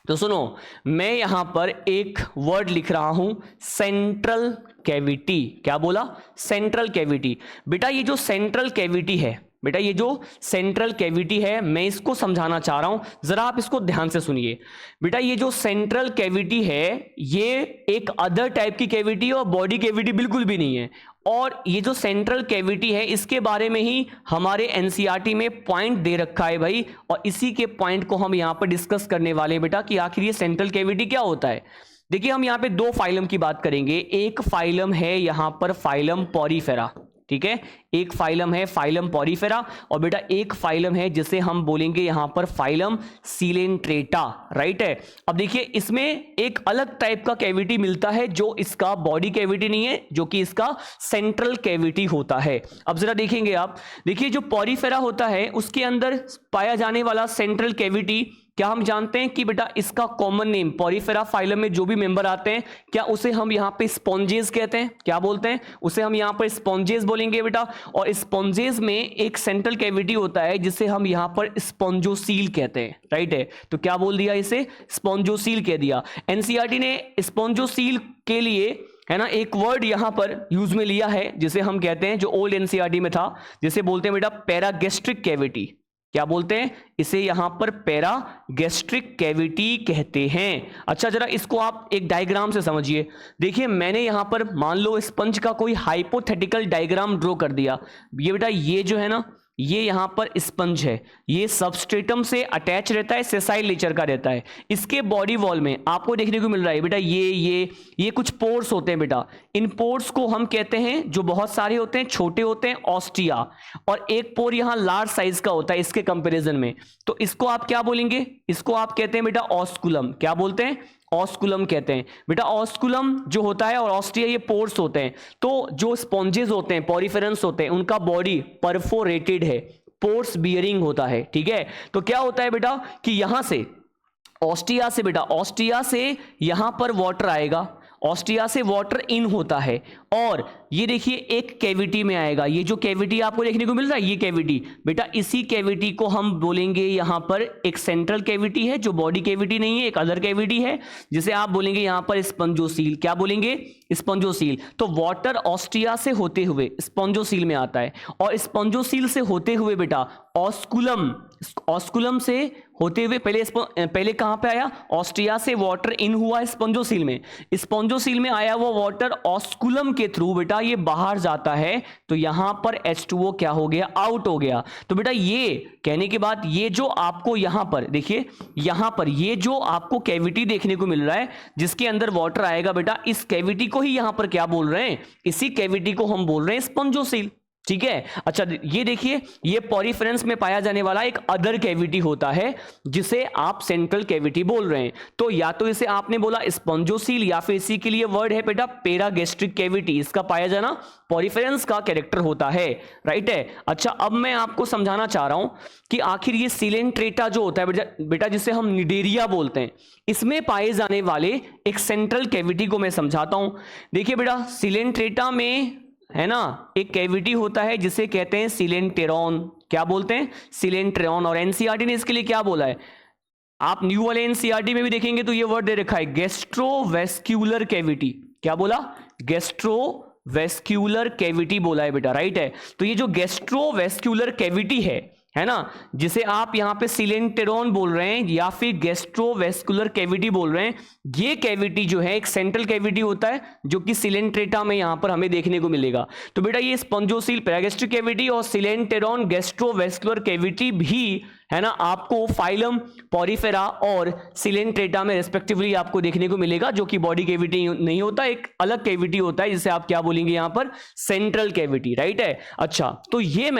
तो सुनो, मैं यहां पर एक वर्ड लिख रहा हूं, सेंट्रल कैविटी। क्या बोला? Central cavity. बेटा ये जो सेंट्रल कैविटी है, बेटा ये जो सेंट्रल कैविटी है, मैं इसको समझाना चाह रहा हूं, जरा आप इसको ध्यान से सुनिए। बेटा ये जो सेंट्रल कैविटी है ये एक अदर टाइप की कैविटी है और बॉडी कैविटी बिल्कुल भी नहीं है। और ये जो सेंट्रल कैविटी है इसके बारे में ही हमारे एनसीईआरटी में पॉइंट दे रखा है भाई, और इसी के पॉइंट को हम यहां पर डिस्कस करने वाले हैं बेटा कि आखिर ये सेंट्रल कैविटी क्या होता है। देखिए हम यहां पे दो फाइलम की बात करेंगे। एक फाइलम है यहां पर फाइलम पॉरीफेरा, ठीक है, एक फाइलम है फाइलम पॉरीफेरा, और बेटा एक फाइलम है जिसे हम बोलेंगे यहां पर फाइलम सिलेंट्रेटा, राइट है। अब देखिए इसमें एक अलग टाइप का कैविटी मिलता है जो इसका बॉडी कैविटी नहीं है, जो कि इसका सेंट्रल कैविटी होता है। अब जरा देखेंगे आप, देखिए जो पॉरीफेरा होता है उसके अंदर पाया जाने वाला सेंट्रल कैविटी, क्या हम जानते हैं कि बेटा इसका कॉमन नेम, पॉरीफेरा फाइलम में जो भी मेंबर आते हैं, क्या उसे हम यहां पे स्पॉन्जेस कहते हैं? क्या बोलते हैं? उसे हम यहां पर स्पॉन्जेस बोलेंगे बेटा। और स्पॉन्जेस में एक सेंट्रल कैविटी होता है जिसे हम यहां पर स्पॉन्जोसील कहते हैं, राइट है। तो क्या बोल दिया, इसे स्पॉन्जोसील कह दिया। एनसीईआरटी ने स्पॉन्जोसील के लिए है ना एक वर्ड यहां पर यूज में लिया है जिसे हम कहते हैं, जो ओल्ड एनसीईआरटी में था, जिसे बोलते हैं बेटा पैरागैस्ट्रिक कैविटी। क्या बोलते हैं? इसे यहां पर पैरागैस्ट्रिक कैविटी कहते हैं। अच्छा जरा इसको आप एक डायग्राम से समझिए। देखिए मैंने यहां पर मान लो स्पंज का कोई हाइपोथेटिकल डायग्राम ड्रॉ कर दिया। ये बेटा ये जो है ना, ये यहां पर स्पंज है, ये सबस्ट्रेटम से अटैच रहता है, सेसाइल नेचर का रहता है। इसके बॉडी वॉल में आपको देखने को मिल रहा है बेटा ये कुछ पोर्स होते हैं बेटा। इन पोर्स को हम कहते हैं, जो बहुत सारे होते हैं, छोटे होते हैं, ऑस्टिया, और एक पोर यहां लार्ज साइज का होता है इसके कंपैरिजन में। तो इसको आप क्या बोलेंगे? इसको आप कहते हैं बेटा ऑस्कुलम। क्या बोलते हैं? ऑस्कुलम कहते हैं बेटा। ऑस्कुलम जो होता है और ऑस्टिया ये पोर्स होते हैं। तो जो स्पॉन्जेस होते हैं, पॉरीफेरेंस होते हैं, उनका बॉडी परफोरेटेड है, पोर्स बियरिंग होता है, ठीक है। तो क्या होता है बेटा कि यहां से ऑस्टिया से बेटा, ऑस्टिया से यहां पर वाटर आएगा, ऑस्टिया से वाटर इन होता है, और ये देखिए एक कैविटी में आएगा। ये जो कैविटी आपको देखने को मिल रहा है, ये कैविटी बेटा, इसी कैविटी को हम बोलेंगे यहां पर एक सेंट्रल कैविटी है जो बॉडी कैविटी नहीं है, एक अदर कैविटी है जिसे आप बोलेंगे यहां पर स्पंजोसील। क्या बोलेंगे? स्पंजोसील। तो वाटर ऑस्टिया से होते हुए स्पंजोसील में आता है, और स्पंजोसील से होते हुए बेटा ऑस्कुलम, ऑस्कुलम से होते हुए पहले कहां पे आया? ऑस्टिया से वाटर इन हुआ स्पंजोसील में, स्पंजोसील में आया वो वाटर ऑस्कुलम के थ्रू बेटा ये बाहर जाता है, तो यहां पर H2O क्या हो गया? आउट हो गया। तो बेटा ये कहने के बाद ये जो आपको यहां पर देखिए, यहां पर ये जो आपको कैविटी देखने को मिल रहा है जिसके अंदर वाटर आएगा बेटा, इस कैविटी को ही यहां पर क्या बोल रहे हैं? इसी कैविटी को हम बोल रहे हैं स्पंजोसील। ठीक है। अच्छा ये देखिए, ये पॉरीफेरेंस में पाया जाने वाला एक अदर कैविटी होता है जिसे आप सेंट्रल कैविटी बोल रहे हैं। तो या तो इसे आपने बोला स्पॉन्जोसील, या फिर इसी के लिए वर्ड है बेटा पेरागैस्ट्रिक कैविटी। इसका पाया जाना पॉरीफेरेंस का कैरेक्टर होता है, राइट है। अच्छा अब मैं आपको समझाना चाह रहा हूं कि आखिर ये सिलेंट्रेटा जो होता है बेटा, जिसे हम निडेरिया बोलते हैं, इसमें पाए जाने वाले एक सेंट्रल कैविटी को मैं समझाता हूं। देखिए बेटा, सिलेंट्रेटा में है ना एक कैविटी होता है जिसे कहते हैं सिलेंटेरॉन। क्या बोलते हैं? सिलेंटेरॉन। और एनसीईआरटी ने इसके लिए क्या बोला है, आप न्यू वाले एनसीईआरटी में भी देखेंगे तो ये वर्ड दे रखा है गैस्ट्रोवेस्क्यूलर कैविटी। क्या बोला? गैस्ट्रोवेस्क्यूलर कैविटी बोला है बेटा, राइट है। तो ये जो गैस्ट्रोवेस्क्यूलर कैविटी है ना, जिसे आप यहां पे सिलेंटेरॉन बोल रहे हैं या फिर गैस्ट्रोवेस्कुलर कैविटी बोल रहे हैं, ये कैविटी जो है एक सेंट्रल कैविटी होता है जो कि सिलेंट्रेटा में यहां पर हमें देखने को मिलेगा। तो बेटा ये स्पॉन्जोसील पेरागैस्ट्रिक कैविटी और सिलेंटेरॉन गैस्ट्रोवेस्कुलर कैविटी भी है ना आपको फाइलम पॉरीफेरा और सिलेंट्रेटा में रिस्पेक्टिवली आपको देखने को मिलेगा, जो कि बॉडी कैविटी नहीं होता, एक अलग कैविटी होता है जिसे आप क्या बोलेंगे यहां पर, सेंट्रल कैविटी, राइट है। अच्छा तो ये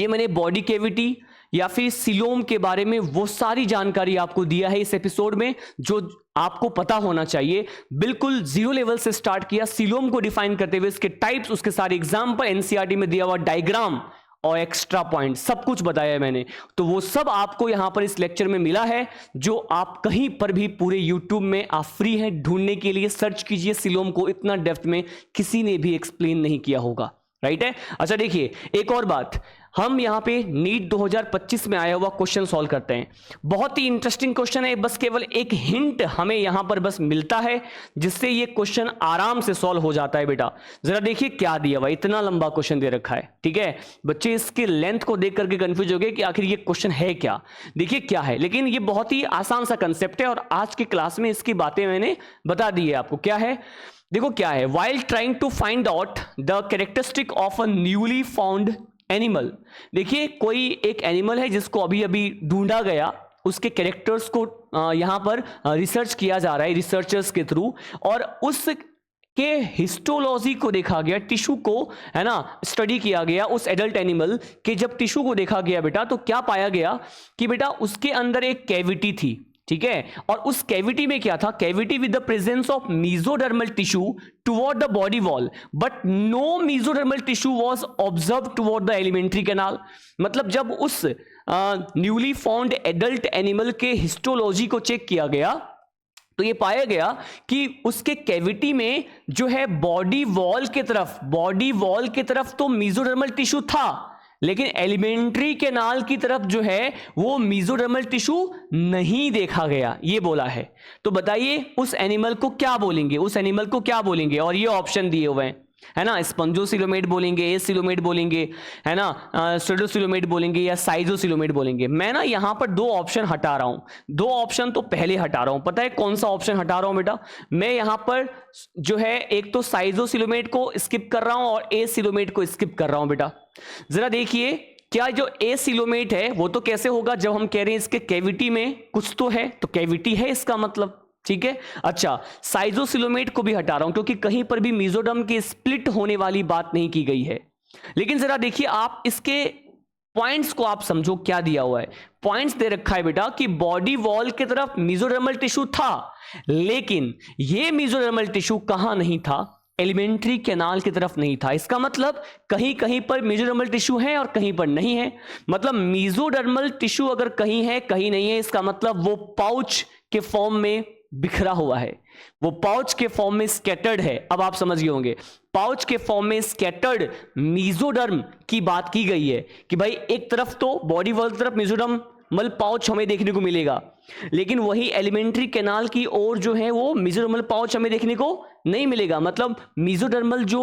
मैंने बॉडी कैविटी या फिर सिलोम के बारे में वो सारी जानकारी आपको दिया है इस एपिसोड में जो आपको पता होना चाहिए। बिल्कुल जीरो लेवल से स्टार्ट किया सिलोम को डिफाइन करते हुए, इसके टाइप्स, उसके सारे एग्जाम्पल, एनसीईआरटी में दिया हुआ डायग्राम और एक्स्ट्रा पॉइंट सब कुछ बताया है मैंने। तो वो सब आपको यहां पर इस लेक्चर में मिला है, जो आप कहीं पर भी पूरे यूट्यूब में आप फ्री हैं ढूंढने के लिए। सर्च कीजिए सिलोम को, इतना डेप्थ में किसी ने भी एक्सप्लेन नहीं किया होगा, राइट है। अच्छा देखिए एक और बात, हम यहां पे नीट 2025 में आया हुआ क्वेश्चन सॉल्व करते हैं। बहुत ही इंटरेस्टिंग क्वेश्चन है, बस केवल एक हिंट हमें यहां पर बस मिलता है जिससे ये क्वेश्चन आराम से सॉल्व हो जाता है बेटा। जरा देखिए क्या दिया हुआ, इतना लंबा क्वेश्चन दे रखा है, ठीक है। बच्चे इसके लेंथ को देख करके कंफ्यूज हो गए कि आखिर ये क्वेश्चन है क्या। देखिए क्या है, लेकिन ये बहुत ही आसान सा कंसेप्ट है और आज की क्लास में इसकी बातें मैंने बता दी है आपको। क्या है देखो, क्या है, while trying to find out the characteristic of a newly found animal. देखिए कोई एक एनिमल है जिसको अभी अभी ढूंढा गया, उसके कैरेक्टर्स को यहां पर रिसर्च किया जा रहा है रिसर्चर्स के थ्रू, और उस के हिस्टोलॉजी को देखा गया, टिश्यू को है ना स्टडी किया गया उस एडल्ट एनिमल के। जब टिश्यू को देखा गया बेटा तो क्या पाया गया कि बेटा उसके अंदर एक कैविटी थी, ठीक है। और उस कैविटी में क्या था, cavity with the presence of mesodermal tissue toward the body wall, but no mesodermal tissue was observe toward the alimentary canal. मतलब जब उस न्यूली फाउंड एडल्ट एनिमल के हिस्टोलॉजी को चेक किया गया तो ये पाया गया कि उसके कैविटी में जो है बॉडी वॉल के तरफ तो मेसोडर्मल टिश्यू था, लेकिन एलिमेंट्री कैनाल की तरफ जो है वो मेसोडर्मल टिश्यू नहीं देखा गया, ये बोला है। तो बताइए उस एनिमल को क्या बोलेंगे, और ये ऑप्शन दिए हुए हैं, है ना। स्पंजोसिलोमेट बोलेंगे, एसिलोमेट बोलेंगे, है ना, स्यूडोसिलोमेट बोलेंगे या साइजोसिलोमेट बोलेंगे। मैं ना यहां पर दो ऑप्शन हटा रहा हूं, दो ऑप्शन तो पहले हटा रहा हूं। पता है कौन सा ऑप्शन हटा रहा हूं बेटा? मैं यहां पर जो है एक तो साइजोसिलोमेट को स्किप कर रहा हूं और एसिलोमेट को स्किप कर रहा हूं बेटा। जरा देखिए क्या जो एसिलोमेट है वो तो कैसे होगा जब हम कह रहे हैं इसके कैविटी में कुछ तो है, तो कैविटी है इसका मतलब, ठीक है। अच्छा साइजोसिलोमेट को भी हटा रहा हूं क्योंकि कहीं पर भी मेसोडर्म के स्प्लिट होने वाली बात नहीं की गई है। लेकिन जरा देखिए आप इसके पॉइंट्स को आप समझो, क्या दिया हुआ है। पॉइंट्स दे रखा है बेटा कि बॉडी वॉल की तरफ मेसोडर्मल टिश्यू था, लेकिन ये मेसोडर्मल टिश्यू कहां नहीं था, एलिमेंट्री कैनाल की तरफ नहीं था। इसका मतलब कहीं कहीं पर मेसोडर्मल टिश्यू है और कहीं पर नहीं है। मतलब मेसोडर्मल टिश्यू अगर कहीं है कहीं नहीं है, इसका मतलब वो पाउच के फॉर्म में बिखरा हुआ है, वो पाउच के फॉर्म में स्कैटर्ड है। अब आप समझ गए होंगे, पाउच के फॉर्म में स्कैटर्ड मेसोडर्म की बात की गई है कि भाई एक तरफ तो बॉडी वॉल की तरफ मेसोडर्मल पाउच हमें देखने को मिलेगा, लेकिन वही एलिमेंट्री कैनाल की ओर जो है वो मेसोडर्मल पाउच हमें देखने को नहीं मिलेगा। मतलब मेसोडर्मल जो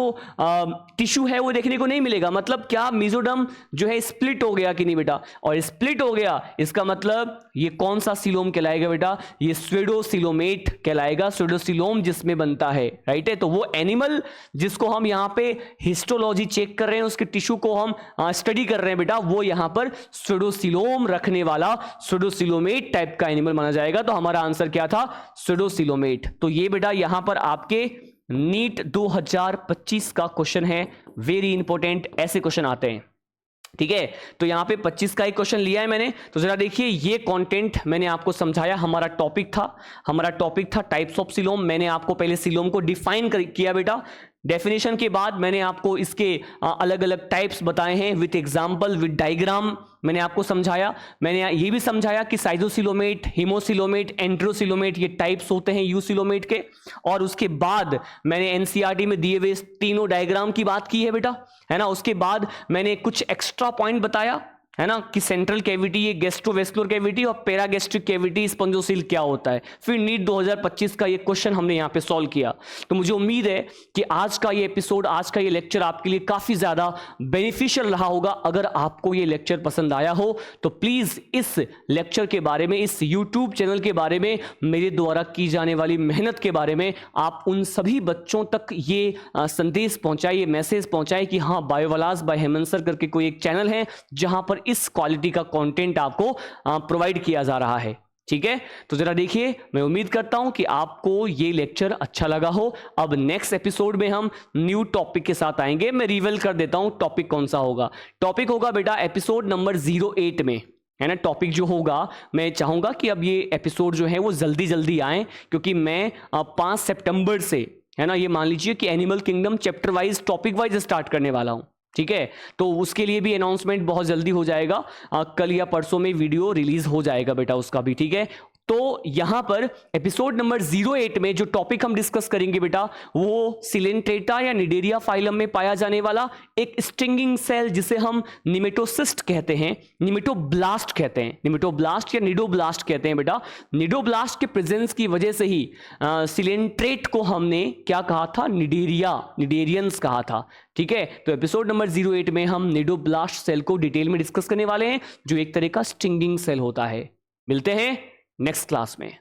टिश्यू है वो देखने को नहीं मिलेगा। मतलब क्या मेसोडर्म जो है स्प्लिट हो गया कि नहीं बेटा? और स्प्लिट हो गया इसका मतलब ये कौन सा सिलोम कहलाएगा बेटा? ये स्यूडोसिलोमेट कहलाएगा, स्यूडोसिलोम जिसमें बनता है, राइट है। तो वो एनिमल जिसको हम यहाँ पे हिस्टोलॉजी चेक कर रहे हैं, उसके टिश्यू को हम स्टडी कर रहे हैं बेटा, वो यहाँ पर स्यूडोसिलोम रखने वाला स्यूडोसिलोमेट टाइप का एनिमल माना जाएगा। तो हमारा आंसर क्या था? स्यूडोसिलोमेट। तो ये बेटा यहां पर आपके नीट 2025 का क्वेश्चन है, वेरी इंपॉर्टेंट, ऐसे क्वेश्चन आते हैं। ठीक है, तो यहां पे 25 का एक क्वेश्चन लिया है मैंने, तो जरा देखिए ये कंटेंट मैंने आपको समझाया। हमारा टॉपिक था टाइप्स ऑफ सिलोम। मैंने आपको पहले सिलोम को डिफाइन किया बेटा, डेफिनेशन के बाद मैंने आपको इसके अलग अलग टाइप्स बताए हैं विथ एग्जांपल, विथ डायग्राम मैंने आपको समझाया। मैंने ये भी समझाया कि साइजोसिलोमेट, हीमोसिलोमेट, एंट्रोसिलोमेट ये टाइप्स होते हैं यूसिलोमेट के। और उसके बाद मैंने एनसीईआरटी में दिए हुए तीनों डायग्राम की बात की है बेटा, है ना। उसके बाद मैंने कुछ एक्स्ट्रा पॉइंट बताया, है ना, कि सेंट्रल कैविटी, ये गैस्ट्रोवेस्कुलर कैविटी और पैरागैस्ट्रिक कैविटी, स्पंजोसील क्या होता है। फिर नीट 2025 का ये क्वेश्चन हमने यहाँ पे सॉल्व किया। तो मुझे उम्मीद है कि आज का ये एपिसोड, आज का ये लेक्चर आपके लिए काफी ज्यादा बेनिफिशियल रहा होगा। अगर आपको ये लेक्चर पसंद आया हो तो प्लीज इस लेक्चर के बारे में, इस यूट्यूब चैनल के बारे में, मेरे द्वारा की जाने वाली मेहनत के बारे में आप उन सभी बच्चों तक ये संदेश पहुंचाइए, मैसेज पहुंचाइए कि हाँ, बायोवालाज बाय हेमंत सर करके कोई एक चैनल है जहां पर इस क्वालिटी का कंटेंट आपको प्रोवाइड किया जा रहा है। ठीक है, तो जरा देखिए, मैं उम्मीद करता हूं कि आपको ये लेक्चर अच्छा लगा हो। अब नेक्स्ट एपिसोड में हम न्यू टॉपिक के साथ आएंगे। मैं रिवील कर देता हूं टॉपिक कौन सा होगा। टॉपिक होगा बेटा एपिसोड नंबर 08 में, है ना। टॉपिक जो होगा, मैं चाहूंगा कि अब ये एपिसोड जो है वो जल्दी जल्दी आए, क्योंकि मैं 5 सितंबर से, है ना, ये मान लीजिए कि animal kingdom chapter wise, topic wise start करने वाला हूं। ठीक है, तो उसके लिए भी अनाउंसमेंट बहुत जल्दी हो जाएगा, कल या परसों में वीडियो रिलीज हो जाएगा बेटा उसका भी। ठीक है, तो यहां पर एपिसोड नंबर 08 में जो टॉपिक हम डिस्कस करेंगे बेटा, वो सिलेंट्रेटा या निडेरिया फाइलम में पाया जाने वाला एक स्टिंगिंग सेल, जिसे हम निमेटोसिस्ट कहते हैं, निमेटोब्लास्ट कहते हैं, निमेटोब्लास्ट या निडोब्लास्ट कहते हैं बेटा। निडोब्लास्ट के प्रेजेंस की वजह से ही सिलेंट्रेट को हमने क्या कहा था, निडेरियंस कहा था। ठीक है, तो एपिसोड नंबर 08 में हम निडोब्लास्ट सेल को डिटेल में डिस्कस करने वाले हैं, जो एक तरह का स्टिंगिंग सेल होता है। मिलते हैं नेक्स्ट क्लास में।